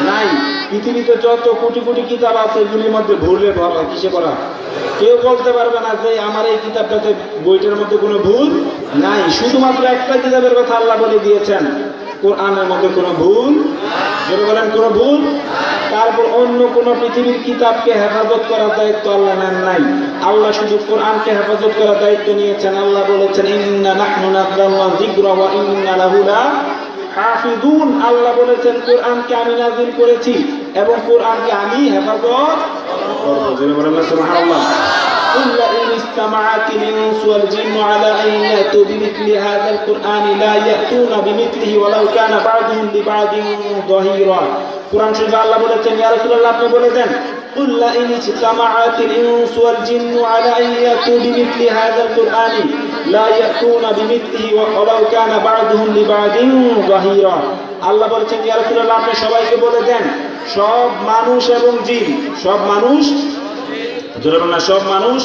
[SPEAKER 1] নাই। পৃথিবীতে যত কোটি কোটি কিতাব আছে এগুলির মধ্যে ভুলে ভরা। কিসে ভরা? কেউ বলতে পারবে না যে আমার এই কিতাবটাতে, বইটার মধ্যে কোনো ভুল নাই। শুধুমাত্র একটা কিতাবের কথা আল্লাহ বলে দিয়েছেন, কোরআনের মধ্যে কোনো ভুল। যদি বলেন কোনো ভুল। তারপর অন্য কোন পৃথিবীর কিতাবকে হেফাজত করার দায়িত্ব আল্লাহ নেন নাই। আল্লাহ শুধু কোরআনকে হেফাজত করার দায়িত্ব নিয়েছেন। আল্লাহ বলেছেন, ইন্না নাহনু নাযালনা যিকরা ওয়া ইন্না লাহু লাহাফিজুন। আল্লাহ বলেছেন কোরআনকে আমি নাযিল করেছি এবং কোরআনকে আমি হেফাজত করব। জোরে বলেন সুবহানাল্লাহ। قل لئن استمعت الإنس والجن على أن يأتوا بمثل هذا القرآن لا يأتون بمثله ولو كان بعضهم لبعض ظهيرا। কুরআন শরীফে আল্লাহ বলেছেন, ইয়া রাসূলুল্লাহ আপনি বলে দেন, قل لئن استمعت الإنس والجن على أن يأتوا بمثل هذا القرآن لا يأتون بمثله ولو كان بعضهم لبعض ظهيرا। আল্লাহ বলেছেন, ইয়া রাসূলুল্লাহ আপনি সবাইকে বলে দেন, সব মানুষ এবং জিন, সব মানুষ, জোরে বলেন সব মানুষ,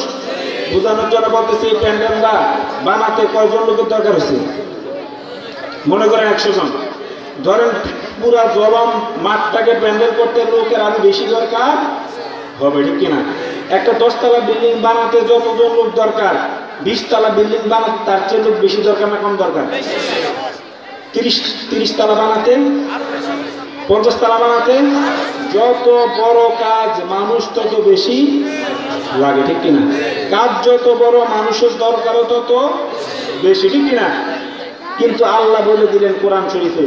[SPEAKER 1] বোঝানোর জন্য বলতেছি এই প্যান্ডেলটা বানাতে কয়জন লোকের দরকার হচ্ছে? মনে করেন 100 জন। ধরেন পুরা জবাম মাঠটাকে প্যান্ডেল করতে লোকের আরো বেশি দরকার হবে, ঠিক কিনা? একটা 10 তলা বিল্ডিং বানাতে যতজন লোক দরকার, 20 তলা বিল্ডিং বানাতে তার চেয়ে লোক বেশি দরকার না কম দরকার? 30 তলা বানাতে, 50 তলা বানাতে, যত বড় কাজ মানুষ তত বেশি লাগে, ঠিক কিনা? কাজ যত বড় মানুষের দরকারও তত বেশি, ঠিক কিনা? কিন্তু আল্লাহ বলে দিলেন কোরআন শরীফে,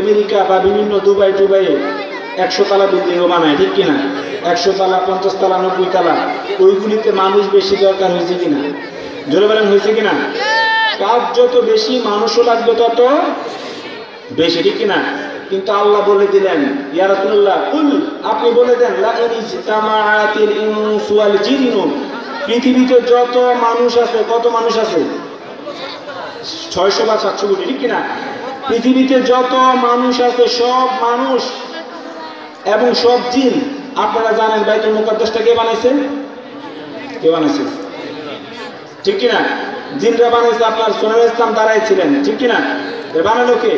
[SPEAKER 1] আমেরিকা বা বিভিন্ন দুবাই টুবাইয়ে 100 তলা বিল্ডিংও বানায়, ঠিক কিনা? 100 তলা, 50 তলা, 90 তলা, ওইগুলিতে মানুষ বেশি দরকার হয়েছে কিনা? জোরে বলেন হয়েছে কিনা? কাজ যত বেশি মানুষও লাগবে তত বেশি, ঠিক কিনা? কিন্তু আল্লাহ বলে দিলেন, ইয়া রাসূলুল্লাহ কুল, আপনি বলে দেন, লা ইন ইজতামাআতিল ইনসু ওয়াল জিন্নু, পৃথিবীতে যত মানুষ আছে, কত মানুষ আছে? 600 বা 700 কোটি, ঠিক কিনা? পৃথিবীতে যত মানুষ আছে, সব মানুষ এবং সব জিন। আপনারা জানেন বাইতুল মুকাদ্দাসটা কে বানাইছে? কে বানাইছে? ঠিক কিনা? জিনরা বানাইছে। আপনার সুলাইমান ইসলাম দাঁড়ায় ছিলেন, ঠিক কিনা? বানালো কে?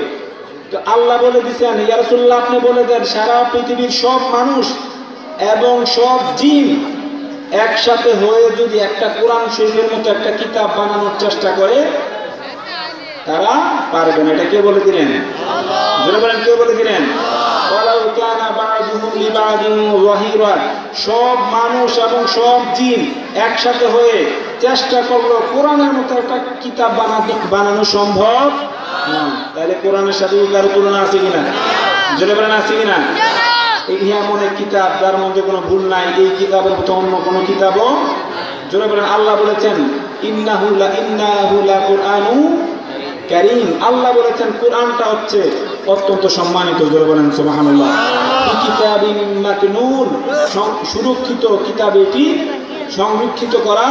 [SPEAKER 1] তো আল্লাহ বলে দিচ্ছেন, ইয়া রাসূলুল্লাহ আপনি বলে দেন, সারা পৃথিবীর সব মানুষ এবং সব জিন একসাথে হয়ে যদি একটা কোরআন শরীফের মতো একটা কিতাব বানানোর চেষ্টা করে, তারা পারবে না। এটা কে বলে দিলেন? জোরে বলেন কে বলে দিলেন? ওয়ালাউ কানা বা'দুহুম লিবা'দিন যাহিরা, সব মানুষ এবং সব জিন একসাথে হয়ে চেষ্টা করলো কোরআনের মতো একটা কিতাব বানানো সম্ভব না। তাহলে কোরআনের সাথে কারো তুলনা আছে কিনা? জোরে বলেন আছে কিনা? এই এমন এক কিতাব যার মধ্যে কোনো ভুল নাই। এই কিতাবের মতো অন্য কোনো কিতাবও। জোরে বলেন আল্লাহ বলেছেন, ইন্নাহু লা কুরআনু কারীম। আল্লাহ বলেছেন কোরআনটা হচ্ছে অত্যন্ত সম্মানিত। জোরে বলেন সুবহানাল্লাহ। কিতাবিন মাকনুন, সুরক্ষিত কিতাব, এটি সংরক্ষিত করা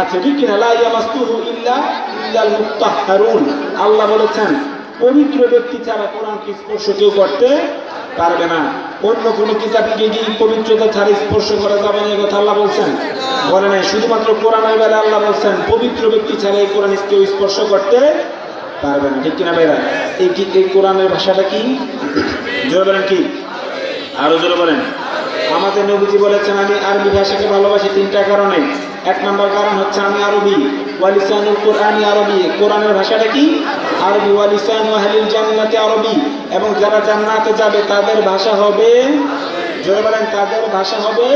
[SPEAKER 1] আছে, ঠিক কিনা? লা ইয়ামাসসুহু ইল্লাল মুত্তাহহারুন। আল্লাহ বলেছেন পবিত্র ব্যক্তি ছাড়া কোরআনকে স্পর্শ কেউ করতে পারবে না। অন্য কোন কিতাবকে কি পবিত্রতা ছাড়া স্পর্শ করা যাবে না, এই কথা আল্লাহ বলছেন? বলে নাই। শুধুমাত্র কোরআনের বেলা আল্লাহ বলছেন পবিত্র ব্যক্তি ছাড়া এই কোরআন কেউ স্পর্শ করতে পারবে না, ঠিক কিনা ভাইরা? এই কোরআনের ভাষাটা কি? জোরে বলেন কি? আরো জোরে বলেন। আমাদের নবীজি বলেছেন আমি আরবি ভাষাকে ভালোবাসি তিনটা কারণে। এক নম্বর কারণ হচ্ছে আমি আরবি, ওয়ালিসানুল কোরআনি আরবি, কোরআনের ভাষাটা কি? আরবি। ওয়ালিসানু আহলিল জান্নাতি আরবি, এবং যারা জান্নাতে যাবে তাদের ভাষা হবে, জোরে বলেন, তাদের ভাষা হবে,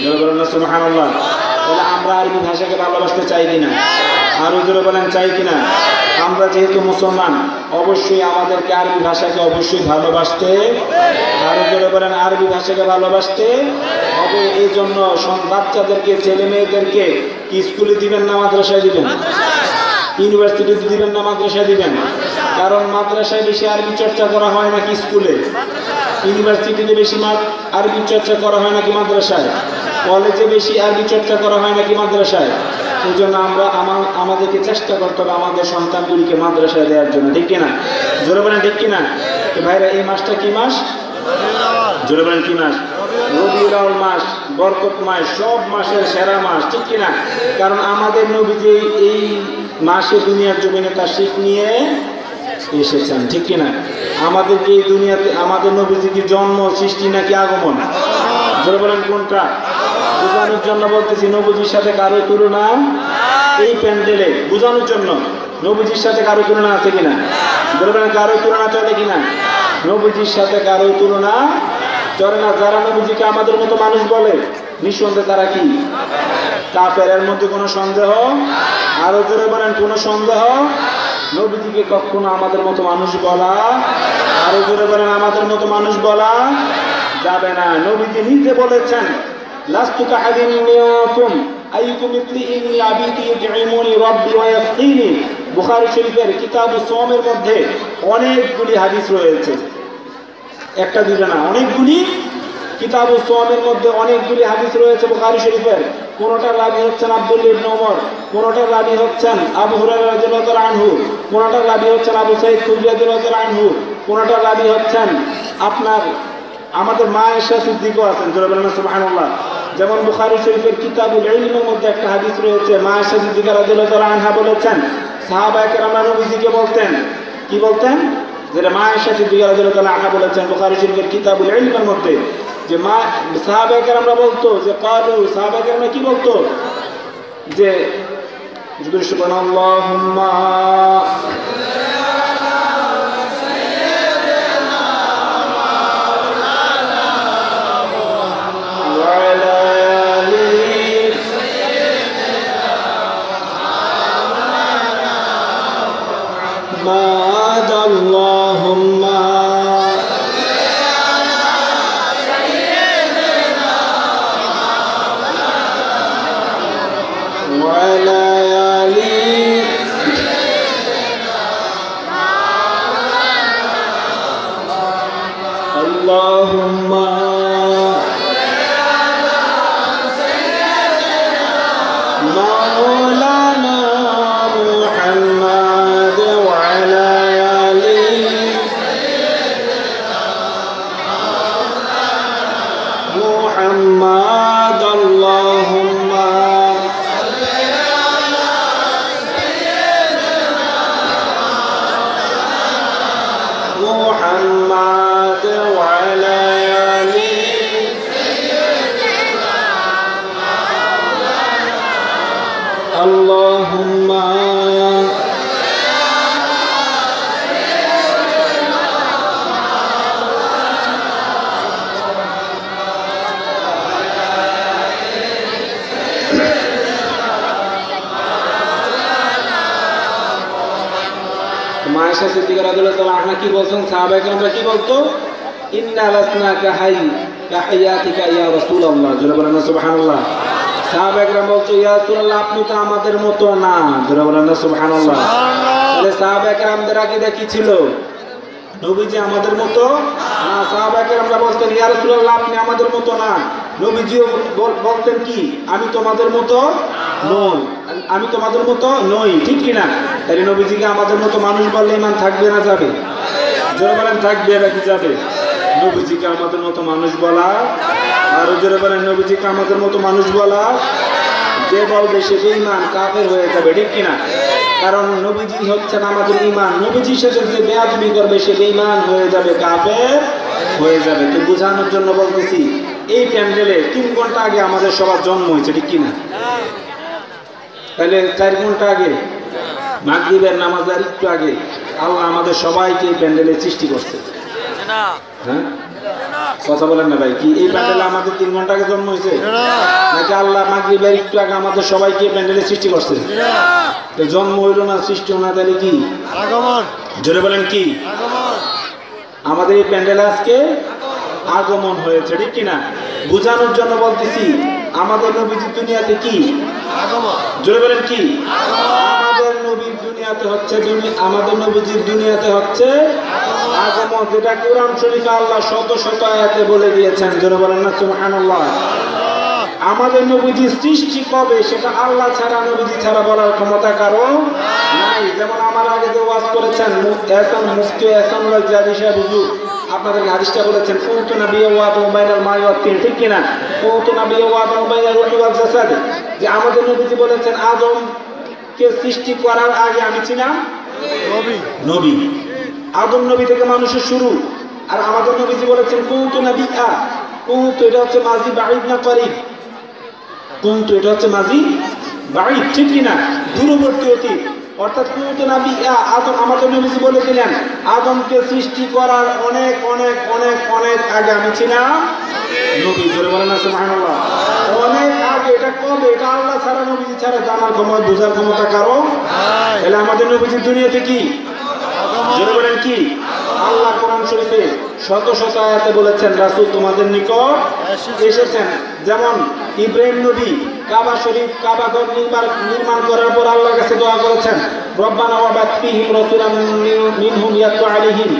[SPEAKER 1] জোরে বলেন না সুবহানাল্লাহ। তাহলে আমরা আরবি ভাষাকে ভালোবাসতে চাই কিনা? আরো জোরে বলেন, চাই কিনা? আমরা যেহেতু মুসলমান, অবশ্যই আমাদেরকে আরবি ভাষাকে অবশ্যই ভালোবাসতে, আরো জোরে বলেন, আরবি ভাষাকে ভালোবাসতে হবে। এই জন্য বাচ্চাদেরকে, ছেলে মেয়েদেরকে স্কুলে দিবেন না মাদ্রাসায় দিবেন? ইউনিভার্সিটিতে দিবেন না মাদ্রাসায় দিবেন? কারণ মাদ্রাসায় বেশি আরবি চর্চা করা হয় নাকি স্কুলে? ইউনিভার্সিটিতে বেশি আরবি চর্চা করা হয় নাকি মাদ্রাসায়? কলেজে বেশি আরবি চর্চা করা হয় নাকি মাদ্রাসায়? এই জন্য আমাদেরকে চেষ্টা করতে হবে আমাদের সন্তানগুলিকে মাদ্রাসায় দেওয়ার জন্য, ঠিক কিনা? জোরে বলেন ঠিক কিনা? ভাইরা, এই মাসটা কি মাস? জোরে বলেন কি মাস? রবিউল আউয়াল মাস, বরকত মাস, সব মাসের সেরা মাস, ঠিক কিনা? কারণ আমাদের নবীজি এই মাসে দুনিয়ার জমিনে তাশরীফ নিয়ে এসেছেন, ঠিক কিনা? আমাদেরকে এই দুনিয়াতে আমাদের নবীজি কি জন্ম, সৃষ্টি নাকি আগমন? জোরে বলেন কোনটা? বোঝানোর জন্য বলতেছি, নবীজির সাথে কারো তুলনা এই প্যান্ডেলে বোঝানোর জন্য। নবীজির সাথে কারো তুলনা আছে কিনা? জোরে বলেন, কারো তুলনা চলে কিনা? নবীজির সাথে কারো তুলনা চলে না। যারা নবীজিকে আমাদের মতো মানুষ বলে, নিঃসন্দেহে তারা কি কাফের? এর মধ্যে কোনো সন্দেহ? আরো জোরে বলেন, কোনো সন্দেহ? নবীজিকে কখনো আমাদের মতো মানুষ বলা, আরো জোরে বলেন, আমাদের মতো মানুষ বলা যাবে না। নবীজি নিজে বলেছেন লাস্তু কাহাদিন মিনকুম আইয়ুকুম ইতলিইনি আবিদি ইউতঈমুনি রাব্বি ওয়া ইয়াসকিনি। বুখারী শরীফের কিতাবুস সাওমের মধ্যে অনেকগুলি হাদিস রয়েছে, একটা দুইটা না, অনেকগুলি। কিতাবুস সাওমের মধ্যে অনেকগুলি হাদিস রয়েছে বুখারী শরীফের। কোনটার রাবী হচ্ছেন আব্দুল্লাহ ইবনে ওমর, কোনটার রাবী হচ্ছেন আবু হুরায়রা রাদিয়াল্লাহু তাআলা আনহু, কোনটার রাবী হচ্ছেন আবু সাঈদ খুদরী রাদিয়াল্লাহু তাআলা আনহু, কোনটার রাবী হচ্ছেন আপনার আমাদের মা আয়েশা সিদ্দিকও আছেন। জোরে বলেন সুবহানাল্লাহ। যেমন বুখারী শরীফের কিতাবুল ইলমের মধ্যে একটা হাদিস রয়েছে, মা আয়েশা সিদ্দিকা রাদিয়াল্লাহু তাআলা আনহা বলেছেন সাহাবায়ে কেরামরা নবীজিকে বলতেন, কি বলতেন? যেটা মা আয়েশা সিদ্দিকা রাদিয়াল্লাহু তাআলা আনহা বলেছেন বুখারী শরীফের কিতাবুল ইলমের মধ্যে, যে সাহাবায়ে কেরামরা বলতো, যে ক্বালু, সাহাবায়ে কেরামরা কি বলতো? যে সুবহানাল্লাহুম্মা আয়েশা সিদ্দিকা রাদিয়াল্লাহু তাআলা আনহা কি বলছেন? সাহাবায়ে কেরামরা কি বলতো? ইন্না লাসনাকা কাহাইয়াতিকা ইয়া রাসূলুল্লাহ। জোরে বলেন সুবহানাল্লাহ। সাহাবায়ে কেরাম বলতো, ইয়া রাসূলুল্লাহ, আপনি তো আমাদের মতো না। জোরে বলেন সুবহানাল্লাহ। তাহলে সাহাবায়ে কেরামদের আকীদা কি ছিল? নবীজি আমাদের মতো না। সাহাবাকে আমরা বলতেন ইয়া রাসূলুল্লাহ আপনি আমাদের মতো না। নবীজিও বলতেন কি আমি তোমাদের মতো নই, আমি তোমাদের মতো নই, ঠিক কিনা? তাই নবীজিকে আমাদের মতো মানুষ বললে ঈমান থাকবে না যাবে? জোরে বলেন থাকবে নাকি যাবে? নবীজিকে আমাদের মতো মানুষ বলা, আরো জোরে বলেন নবীজিকে আমাদের মতো মানুষ বলা, যে বলবে সে বেঈমান কাফের হয়ে যাবে, ঠিক কিনা? কারণ নবীজি হচ্ছেন আমাদের ঈমান, নবীজির সাথে যে বেয়াদবি করবে সে বেঈমান হয়ে যাবে, কাফের হয়ে যাবে। তো বোঝানোর জন্য বলতেছি এই প্যান্ডেলে 3 ঘন্টা আগে আমাদের সবার জন্ম হয়েছে, ঠিক কিনা? তাহলে 4 ঘন্টা আগে মাগরিবের নামাজের একটু আগে আল্লাহ আমাদের সবাইকে এই প্যান্ডেলে সৃষ্টি করছে। হ্যাঁ কথা বলেন না ভাই, কি এই প্যান্ডেলে আমাদের 3 ঘন্টা আগে জন্ম হয়েছে নাকি আল্লাহ মাগরিবের একটু আগে আমাদের সবাইকে প্যান্ডেলে সৃষ্টি করছে? তো জন্ম হইল না, সৃষ্টি না, তাহলে কি আগমন? জোরে বলেন কি আগমন? আমাদের এই প্যান্ডেলে আজকে আগমন হয়েছে, ঠিক কিনা? বোঝানোর জন্য বলতেছি আমাদের নবীজির দুনিয়াতে কি আগমন? জোরে বলেন কি আমাদের নবীর দুনিয়াতে হচ্ছে, আমাদের নবীজির দুনিয়াতে হচ্ছে আগমন, যেটা কোরআন শরীফে আল্লাহ শত শত আয়াতে বলে দিয়েছেন। জোরে বলেন না সুবহানাল্লাহ। আমাদের নবীজির সৃষ্টি কবে সেটা আল্লাহ ছাড়া, নবীজি ছাড়া বলার ক্ষমতা কারো নাই। যেমন আমার আগে যে ওয়াজ করেছেন মুফতি এহসানুল্লাহ জাদি সাহেব হুজুর, আপনাদের হাদিসটা বলেছেন কুনতু নাবিয়্যান ওয়া আদমু বাইনাল মাই ওয়াত তিন, ঠিক কিনা? কুনতু নাবিয়্যান ওয়া আদমু বাইনাল রূহি ওয়াল জাসাদ, যে আমাদের নবীজি বলেছেন আদমকে সৃষ্টি করার আগে আমি ছিলাম নবী। আদম নবী থেকে মানুষের শুরু। আর আমাদের নবীজি বলেছেন কুনতু নাবিয়্যা, কুনতু এটা হচ্ছে মাজি বাঈদ না করিব, কুনতু এটা হচ্ছে মাজি বাঈদ, ঠিক কিনা? দূরবর্তী অতীত। অর্থাৎ কুনতু নাবিয়্যা আদম, আমাদের নবীজি বলে দিলেন আদমকে সৃষ্টি করার অনেক অনেক অনেক অনেক আগে আমি ছিলাম নবী। জোরে বলেন না সুবহানাল্লাহ। অনেক আগে। এটা কবে? এটা আল্লাহ ছাড়া, নবীজি ছাড়া জানার ক্ষমতা, বোঝার ক্ষমতা কারো নাই। তাহলে আমাদের নবীজির দুনিয়াতে কি জোরে বলেন কি? আল্লাহ কোরআন শরীফে শত শত আয়াতে বলেছেন রাসূল তোমাদের নিকট এসেছেন। যেমন ইব্রাহিম নবী কাবা শরীফ, কাবা ঘর নির্মাণ করার পর আল্লাহর কাছে দোয়া করেছেন রব্বানা ওয়াবাত ফীহিম রাসূলাম মিনহুম ইয়াতলু আলাইহিম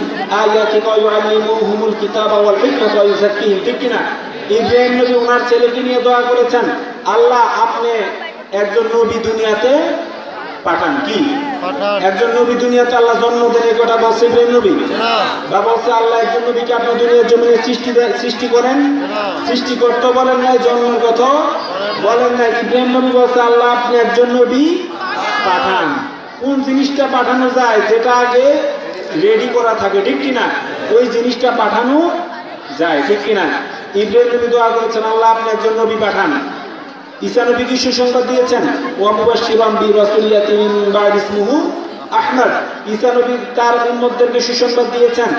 [SPEAKER 1] আয়াতিকা ওয়া ইউআল্লিমুহুমুল কিতাবা ওয়াল হিকমাতা ওয়া ইউযাক্কিহিম, ঠিক কিনা? ইব্রাহিম নবী ওনার ছেলেকে নিয়ে দোয়া করেছেন আল্লাহ আপনি একজন নবী দুনিয়াতে পাঠান। কি একজন নবী দুনিয়াতে আল্লাহ জন্ম দেন, এই কথা বলছে ইব্রাহিম নবী? বা বলছে আল্লাহ একজন নবীকে আপনি দুনিয়ার জমিনে সৃষ্টি করেন? সৃষ্টি করতে বলেন নাই, জন্মের কথা বলেন নাই। ইব্রাহিম নবী বলছে আল্লাহ আপনি একজন নবী পাঠান। কোন জিনিসটা পাঠানো যায় যেটা আগে রেডি করা থাকে, ঠিক কিনা? ওই জিনিসটা পাঠানো যায়, ঠিক কিনা? ইব্রাহিম নবী দোয়া করেছেন আল্লাহ আপনি একজন নবী পাঠান। ঈসা নবী কি সুসংবাদ দিয়েছেন ওয়া মুবাশশিরান বিরাসূলিয়াতিন মিন বা'দি ইসমুহু আহমদ। ঈসা নবী তার উম্মতদেরকে সুসংবাদ দিয়েছেন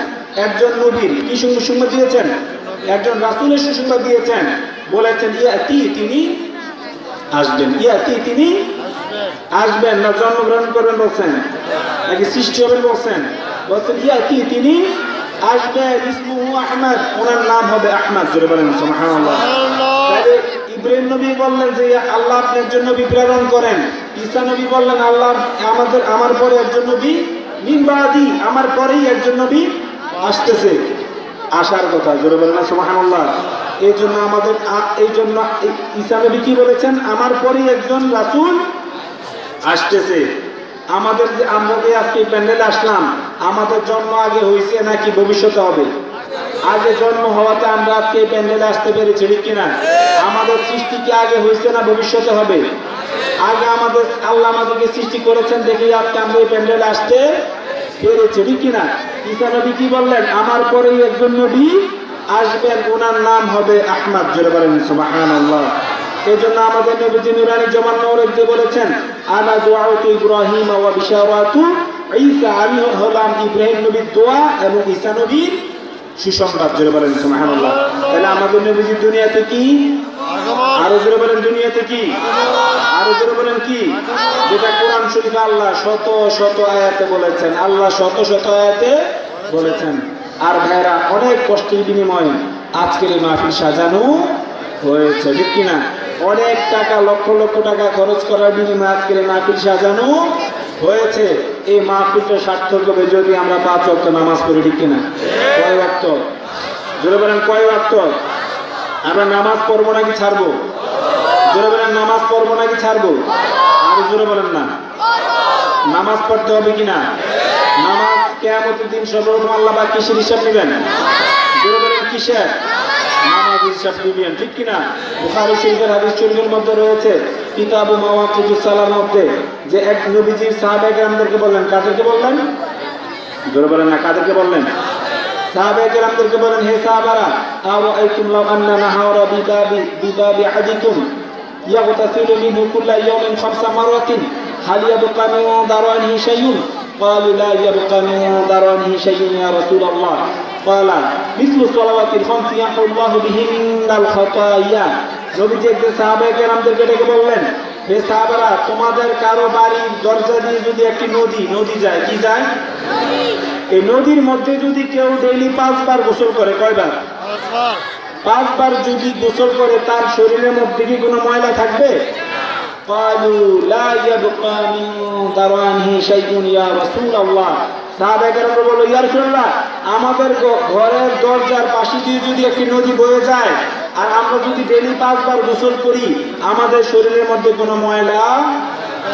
[SPEAKER 1] একজন নবীর কি সুসংবাদ দিয়েছেন? একজন রাসূলের সুসংবাদ দিয়েছেন। বলেছেন ইয়াতি তিনি আসবেন, ইয়াতি তিনি আসবেন। না জন্মগ্রহণ করবেন বলছেন নাকি সৃষ্টি হবেন বলছেন? বলছেন ইয়াতি তিনি আসবেন, ইসমুহু আহমদ, ওনার নাম হবে আহমদ। জোরে বলেন সুবহানাল্লাহ। তাহলে ইব্রাহিম নবী বললেন যে আল্লাহ আপনি একজন নবী প্রেরণ করেন। ঈসা নবী বললেন আল্লাহ আমার পরে একজন নবী মিন বাদি, আমার পরেই একজন নবী আসতেছে, আসার কথা। জোরে বলেন না সুবহানাল্লাহ। এই জন্য আমাদের ঈসা নবী কি বলেছেন? আমার পরেই একজন রাসূল আসতেছে। আমাদের যে আমরা যে আজকে প্যান্ডেলে আসলাম, আমাদের জন্ম আগে হয়েছে নাকি ভবিষ্যতে হবে? আগে জন্ম হওয়াতে আমরা আজকে প্যান্ডেলে আসতে পেরেছি, ঠিক কিনা? আমাদের সৃষ্টি কি আগে হয়েছে না ভবিষ্যতে হবে? আগে আমাদের আল্লাহ আমাদেরকে সৃষ্টি করেছেন দেখে আজকে আমরা এই প্যান্ডেলে আসতে পেরেছি, ঠিক কিনা? ঈসা নবী কি বললেন? আমার পরেই একজন নবী আসবেন, ওনার নাম হবে আহমদ। জোরে বলেন সুবহানাল্লাহ। এই জন্য আমাদের নবীজি নুরানি জামান নূরে বলেছেন আনা দুআতু ইব্রাহিম ওয়া বিশারাতু ঈসা, আমি হলাম ইব্রাহিম নবীর দোয়া এবং ঈসা নবীর সুসংবাদ। জোরে বলেন সুবহানাল্লাহ। তাহলে আমাদের নবীজি দুনিয়াতে কি আগমন? আরো জোরে বলেন দুনিয়াতে কি? আরো জোরে বলেন কি? যেটা কোরআন শরীফে আল্লাহ শত শত আয়াতে বলেছেন, আল্লাহ শত শত আয়াতে বলেছেন। আর ভাইরা অনেক কষ্টের বিনিময়ে আজকের এই মাহফিল সাজানো হয়েছে, ঠিক কিনা? অনেক টাকা, লক্ষ লক্ষ টাকা খরচ করার বিনিময়ে আজকের এই মাহফিল সাজানো হয়েছে এই মাহফিলটা সার্থক হবে যদি আমরা 5 ওয়াক্ত নামাজ পড়ি, ঠিক কিনা? কয় ওয়াক্ত? জোরে বলেন কয় ওয়াক্ত? আমরা নামাজ পড়বো নাকি ছাড়বো? জোরে বলেন নামাজ পড়বো নাকি ছাড়বো? আর জোরে বলেন না, নামাজ পড়তে হবে কিনা? নামাজ কিয়ামতের দিন সর্বপ্রথম আল্লাহ পাক কিসের হিসাব নেবেন? জোরে বলেন কিসের? নামাজ হিসাব নেবেন, ঠিক কিনা? বুখারী শরীফের হাদিস শরীফের মধ্যে রয়েছে কিতাবু মাওয়াকিতুস সালার মধ্যে যে এক নবীজি সাহাবায়ে কেরামদেরকে বললেন, কাদেরকে বললেন? জোরে বলেন না, কাদেরকে বললেন? সাহাবায়ে কেরামদেরকে বলেন, হে সাহাবারা, আরাআইতুম লাউ আন্না নাহারা বিবাবি আহাদিকুম ইয়াগতাসিলু মিনহু কুল্লা ইয়াওমিন 5 মারাতিন হাল ইয়াবকা মিন দারানিহি শাইউন? قالوا لا يبقى من درنه شيء يا رسول الله قال مثل الصلوات الخمس يمحو الله بهن الخطايا। নবীজি একজন সাহাবায়ে কেরামদেরকে ডেকে বললেন, হে সাহাবারা, তোমাদের কারো বাড়ির দরজা দিয়ে যদি একটি নদী যায়, কি যায়? এই নদীর মধ্যে যদি কেউ ডেইলি 5 বার গোসল করে, কয়বার? 5 বার যদি গোসল করে তার শরীরের মধ্যে কি কোনো ময়লা থাকবে? قالوا لا يبقى من درانه شيء يا رسول الله। সাহাবায়ে কেরামরা বলল, ইয়া রাসূলুল্লাহ, আমাদের ঘরের দরজার পাশে দিয়ে যদি একটি নদী বয়ে যায় আর আমরা যদি ডেইলি 5 বার গোসল করি আমাদের শরীরের মধ্যে কোনো ময়লা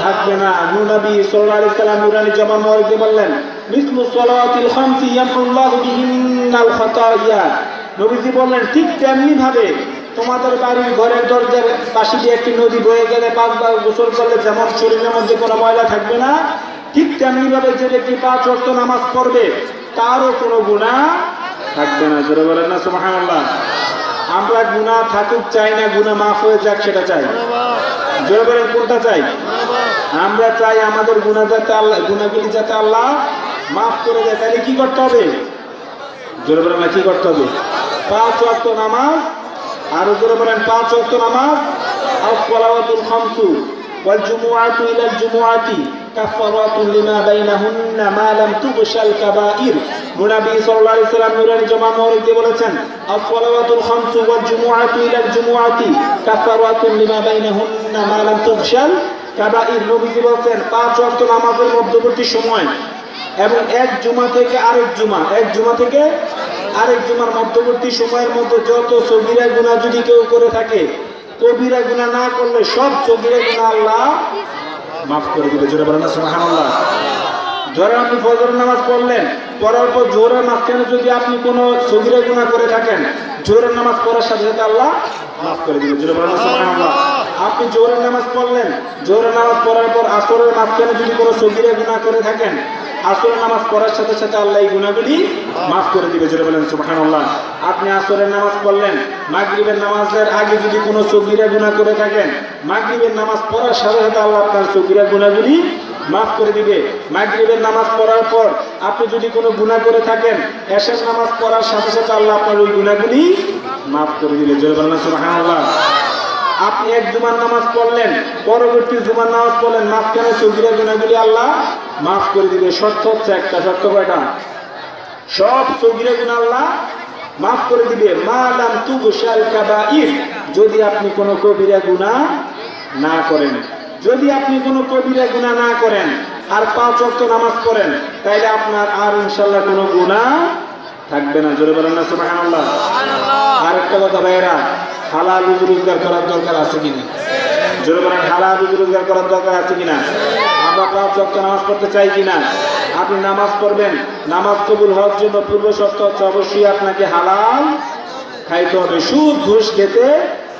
[SPEAKER 1] থাকবে না। নবী সাল্লাল্লাহু আলাইহি সাল্লাম নুরানি জবান মোবারকে বললেন, মিসলু সালাওয়াতিল খামসি ইয়ামহুল্লাহু বিহিন্নাল খাতায়া। নবীজি বললেন, ঠিক তেমনি ভাবে তোমাদের বাড়ির ঘরের দরজার পাশে দিয়ে একটি নদী বয়ে গেলে 5 বার গোসল করলে যেমন শরীরের মধ্যে কোনো ময়লা থাকবে না, ঠিক তেমনি ভাবে যে ব্যক্তি 5 ওয়াক্ত নামাজ পড়বে তারও কোনো গুনাহ থাকবে না। জোরে বলেন না সুবহানাল্লাহ। আমরা গুনাহ থাকুক চাই না, গুনাহ মাফ হয়ে যাক সেটা চাই। জোরে বলেন কোনটা চাই? আমরা চাই আমাদের গুনাহগুলি যাতে আল্লাহ মাফ করে দেয়। তাহলে কি করতে হবে? জোরে বলেন না, কি করতে হবে? 5 ওয়াক্ত নামাজ। আর জোরে বলেন 5 ওয়াক্ত নামাজ। as-salawatul khamsu wal jumu'atu ila al-jumu'ati kafaratun lima bainahunna ma lam tughshal kaba'ir। নবী সাল্লাল্লাহু আলাইহি সাল্লাম নুরানি জবান মোবারকে বলেছেন, as-salawatul khamsu wal jumu'atu ila al-jumu'ati kafaratun lima bainahunna ma lam tughshal kaba'ir। নবীজি বলেন 5 ওয়াক্ত নামাজের মধ্যবর্তী সময় এবং এক জুমা থেকে আরেক জুমার মধ্যবর্তী সময়ের মধ্যে যত সগীরা গুনাহ যদি কেউ করে থাকে, কবিরা গুনাহ না করলে সব সগীরা গুনাহ আল্লাহ মাফ করে দিবে। জোরে বলেন না সুবহানাল্লাহ। ধরে আপনি ফজর নামাজ পড়লেন, পড়ার পর জোহরের মাঝখানে যদি আপনি কোনো সগীরা গুনাহ করে থাকেন, জোহরের নামাজ পড়ার সাথে সাথে আল্লাহ মাফ করে দিবে। জোরে বলেন না সুবহানাল্লাহ। আপনি জোহরের নামাজ পড়লেন, জোহরের নামাজ পড়ার পর আসরের মাঝখানে যদি কোনো সগীরা গুনাহ করে থাকেন, আসরের নামাজ পড়ার সাথে সাথে আল্লাহ এই গুনাহগুলি মাফ করে দিবে। জোরে বলেন সুবহানাল্লাহ। আপনি আসরের নামাজ পড়লেন, মাগরিবের নামাজের আগে যদি কোনো সগীরা গুনাহ করে থাকেন, মাগরিবের নামাজ পড়ার সাথে সাথে আল্লাহ আপনার সগীরা গুনাহগুলি মাফ করে দিবে। মাগরিবের নামাজ পড়ার পর আপনি যদি কোনো গুনাহ করে থাকেন, এশার নামাজ পড়ার সাথে সাথে আল্লাহ আপনার ওই গুনাহগুলি মাফ করে দিবে। জোরে বলেন সুবহানাল্লাহ। আপনি এক জুমার নামাজ পড়লেন, পরবর্তী জুমার নামাজ পড়লেন, মাঝখানে সগীরা গুনাহগুলি আল্লাহ মাফ করে দিবে। শর্ত হচ্ছে একটা, শর্ত কয়টা? সব সগীরা গুনাহ আল্লাহ মাফ করে দিবে। মা লাম তুগশাল কাবাইর, যদি আপনি কোনো কবিরা গুনাহ না করেন। যদি আপনি কোনো কবিরা গুনাহ না করেন আর 5 ওয়াক্ত নামাজ পড়েন, তাইলে আপনার আর ইনশাআল্লাহ কোনো গুনাহ থাকবে না। জোরে বলেন না সুবহানাল্লাহ। আরেকটা কথা ভাইরা, হালাল রোজগার করার দরকার আছে কিনা? জোরে বলেন, হালাল রোজগার করার দরকার আছে কিনা? আমরা 5 ওয়াক্ত নামাজ পড়তে চাই কিনা? আপনি নামাজ পড়বেন, নামাজ কবুল হওয়ার জন্য পূর্ব শর্ত হচ্ছে অবশ্যই আপনাকে হালাল খাইতে হবে। সুদ ঘুষ খেতে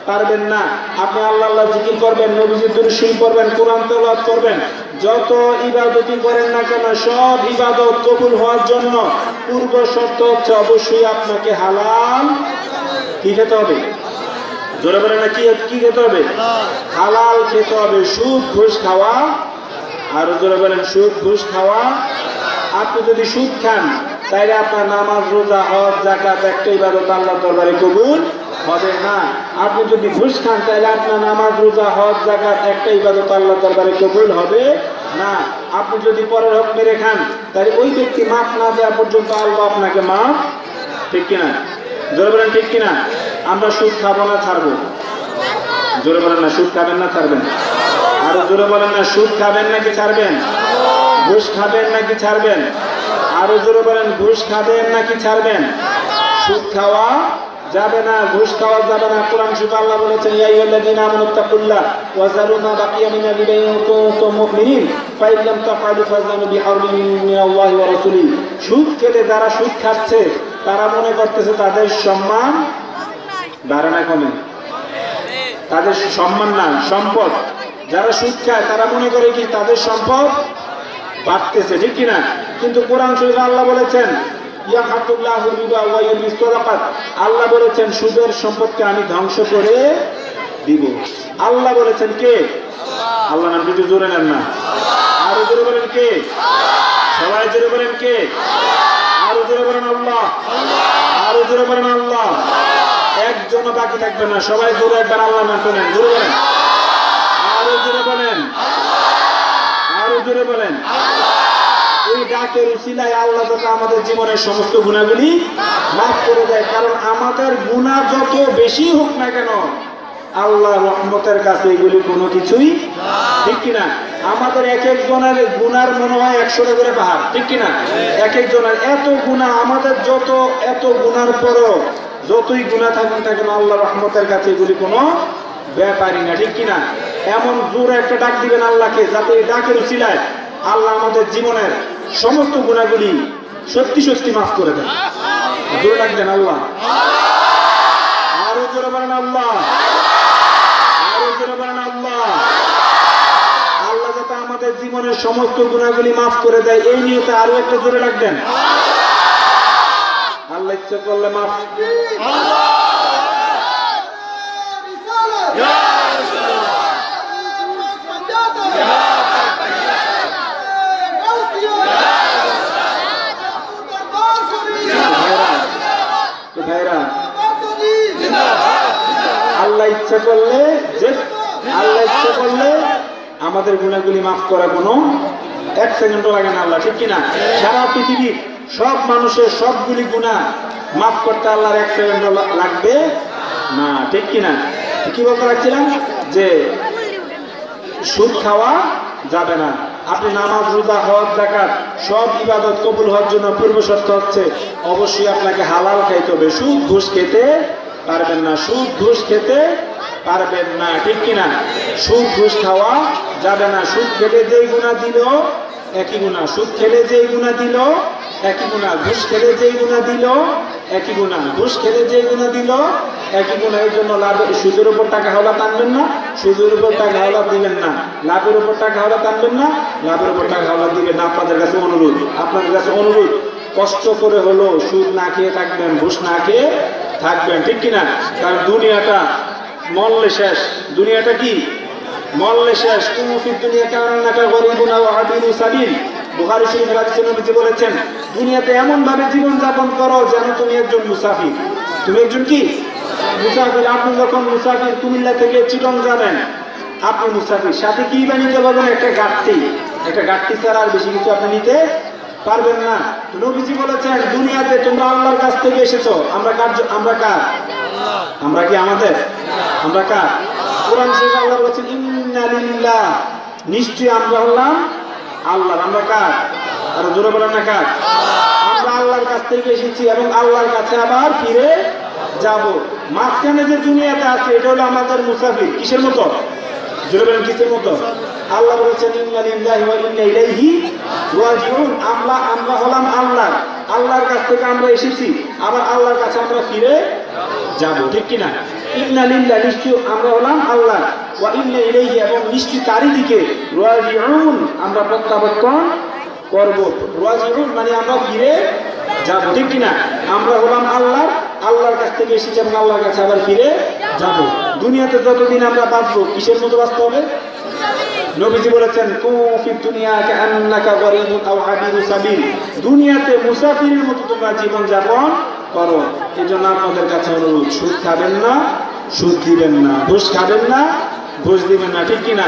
[SPEAKER 1] পারবেন না। আপনি আল্লাহ জিকির করবেন, নবীজির দরুদ শরীফ পড়বেন, কোরআন তেলাওয়াত করবেন, যত ইবাদতই করেন না কেন সব ইবাদত কবুল হওয়ার জন্য পূর্ব শর্ত হচ্ছে অবশ্যই আপনাকে হালাল কি খেতে হবে? জোরে বলেন না, কি খেতে হবে? হালাল খেতে হবে। সুদ ঘুষ খাওয়া, আর জোরে বলেন সুদ ঘুষ খাওয়া। আপনি যদি সুদ খান তাইলে আপনার নামাজ, রোজা, হজ, যাকাত একটা ইবাদত আল্লাহর দরবারে কবুল হবে না। আপনি যদি ঘুষ খান তাহলে আপনার নামাজ, রোজা, হজ, যাকাত একটা ইবাদত আল্লাহর দরবারে কবুল হবে না। আপনি যদি পরের হক মেরে খান তাহলে ওই ব্যক্তি মাফ না দেওয়া পর্যন্ত আল্লাহ আপনাকে মাফ, ঠিক কিনা? জোরে বলেন ঠিক কিনা? আমরা সুদ খাবো না, ছাড়বো? জোরে বলেন না, সুদ খাবেন না ছাড়বেন? আরো জোরে বলেন না, সুদ খাবেন নাকি ছাড়বেন? ঘুষ খাবেন নাকি ছাড়বেন? আরো জোরে বলেন, ঘুষ খাবেন নাকি ছাড়বেন? সুদ খাওয়া যাবে না, ঘুষ খাওয়া যাবে না। কোরআন শরীফে আল্লাহ বলেছেন, ইয়া আইয়ুহাল্লাযীনা আমানুত্তাকুল্লাহ ওয়া যারু মা বাকিয়া মিনার রিবা ইন কুনতুম মুমিনিন ফাইন লাম তাফআলু ফাযআনু বিহারবিন মিনাল্লাহি ওয়া রাসূলিহি। সুদ খেতে যারা সুদ খাচ্ছে তারা মনে করতেছে তাদের সম্মান বাড়ে না কমে? তাদের সম্মান না, সম্পদ। যারা সুদ খায় তারা মনে করে কি তাদের সম্পদ বাড়তেছে, ঠিক কিনা? কিন্তু কোরআন শরীফে আল্লাহ বলেছেন, ইয়াহাকুল্লাহু রিবা ওয়া ইউরবি সাদাকাত, আল্লাহ বলেছেন সুদের সম্পদকে আমি ধ্বংস করে দিব। আল্লাহ বলেছেন, কে? আল্লাহ নাম একটু জোরে নেন না, আরো জোরে বলেন কে? সবাই জোরে বলেন কে? আরো জোরে বলেন আল্লাহ, আরো জোরে বলেন আল্লাহ। একজনও বাকি থাকবে না, সবাই জোরে একবার আল্লাহ নাম শোনেন, জোরে বলেন, আরো জোরে বলেন, আরো জোরে বলেন। এই ডাকের উসিলায় আল্লাহ যাতে আমাদের জীবনের সমস্ত গুনাহগুলি মাফ করে দেয়। কারণ আমাদের গুনাহ যত বেশি হোক না কেন আল্লাহ রহমতের কাছে এগুলি কোনো কিছুই, ঠিক কিনা? আমাদের এক একজনের গুনার মনে হয় 100টা করে পাহাড়, ঠিক কিনা? এক একজনের এত গুনাহ, আমাদের যত এত গুনার পরও যতই গুনাহ থাকুন না কেন আল্লাহ রহমতের কাছে এগুলি কোনো ব্যাপারই না, ঠিক কিনা? এমন জোরে একটা ডাক দিবেন আল্লাহকে যাতে এই ডাকের উসিলায় আল্লাহ আমাদের জীবনের সমস্ত গুনাহগুলি সত্যি সত্যি মাফ করে দেন। জোরে ডাকবেন আল্লাহ, আরো জোরে বলেন আল্লাহ, আরো জোরে বলেন আল্লাহ। আল্লাহ যাতে আমাদের জীবনের সমস্ত গুনাহগুলি মাফ করে দেয় এই নিয়তে আরো একটা জোরে ডাকবেন। আল্লাহ ইচ্ছা করলে মাফ। আল্লাহ ইচ্ছা করলে আল্লাহ ইচ্ছা করলে আমাদের গুনাহগুলি মাফ করা কোনো 1 সেকেন্ডও লাগে না আল্লাহ, ঠিক কিনা? সারা পৃথিবীর সব মানুষের সবগুলি গুনাহ মাফ করতে আল্লাহর 1 সেকেন্ডও লাগবে না, ঠিক কিনা? কি বলতে রাখছিলাম যে সুদ খাওয়া যাবে না। আপনি নামাজ, রোজা, হজ, যাকাত সব ইবাদত কবুল হওয়ার জন্য পূর্ব শর্ত হচ্ছে অবশ্যই আপনাকে হালাল খাইতে হবে। সুদ ঘুষ খেতে পারবেন না, সুদ ঘুষ খেতে পারবেন না, ঠিক কিনা? সুদ ঘুষ খাওয়া যাবে না। সুদ খেলে যেই গুনাহ দিল একই গুনাহ, সুদ খেলে যেই গুনাহ দিল একই গুনাহ, ঘুষ খেলে যেই গুনাহ দিল একই গুনাহ, ঘুষ খেলে যেই গুনাহ দিল একই গুনাহ। এই জন্য সুদের উপর টাকা হাওলা টানবেন না, সুদের উপর টাকা হাওলা দিবেন না। লাভের উপর টাকা হাওলা টানবেন না, লাভের উপর টাকা হাওলা দিবেন না। আপনাদের কাছে অনুরোধ, আপনাদের কাছে অনুরোধ, কষ্ট করে হলো সুদ না খেয়ে থাকবেন, ঘুষ না খেয়ে থাকবেন, ঠিক কিনা? কারণ দুনিয়াটা মরলে শেষ। দুনিয়াটা কি? মরলে শেষ। তুমি দুনিয়া কেমন একটা গরিবুন আও আবিরু সাবিল, বুখারী শরীফের হাদিসে নবীজি বলেছেন, দুনিয়াতে এমন ভাবে জীবন যাপন করো যেন তুমি একজন মুসাফির। তুমি একজন কি? মুসাফির। আপনি যখন মুসাফির কুমিল্লা থেকে চিটং যাবেন, আপনি মুসাফির, সাথে কি বা নিতে পারবেন? একটা গাড়ি। একটা গাড়ি ছাড়া আর বেশি কিছু আপনি নিতে পারবেন না। নবীজি বলেছেন, দুনিয়াতে তোমরা আল্লাহর কাছ থেকে এসেছো। আমরা কার? আমরা কি আমাদের? আমরা কার? কোরআন শরীফে আল্লাহ বলেছেন, ইন্না লিল্লাহ, নিশ্চয়ই আমরা হলাম আল্লাহর। আমরা কার? আর জোরে বলেন না কার? আমরা আল্লাহর কাছ থেকে এসেছি এবং আল্লাহর কাছে আবার ফিরে যাব। মাঝখানে যে দুনিয়াতে আছে এটা হলো আমাদের মুসাফির। কিসের মতো? জোরে বলেন, কিসের মতো? আল্লাহ বলেছেন, ইন্না লিল্লাহি ওয়া ইন্না ইলাইহি রাজিউন। আমরা হলাম আল্লাহর, আল্লাহর কাছ থেকে আমরা এসেছি, আবার আল্লাহর কাছে আমরা ফিরে যাব, ঠিক কিনা? ইন্না লিল্লাহ, নিশ্চয় আমরা হলাম আল্লাহ, ওয়া ইন্না ইলাইহি, এবং নিশ্চয় তারই দিকে, রাজিউন, আমরা প্রত্যাবর্তন করব। রাজিউন মানে আমরা ফিরে যাব, ঠিক কিনা? আমরা হলাম আল্লাহর, আল্লাহর কাছ থেকে এসেছি এবং আল্লাহর কাছে আবার ফিরে যাব। দুনিয়াতে যতদিন আমরা বাঁচবো কিসের মতো বাঁচতে হবে? নবীজি বলেছেন, কুফিদ দুনিয়া কাআন্নাকা গরিবুন আও আবিরু সাবিল, দুনিয়াতে মুসাফিরের মতো তোমরা জীবন যাপন করো। এজন্য আপনাদের কাছে অনুরোধ, সুদ খাবেন না, সুদ দিবেন না, ঘুষ খাবেন না, ঘুষ দিবেন না, ঠিক কিনা?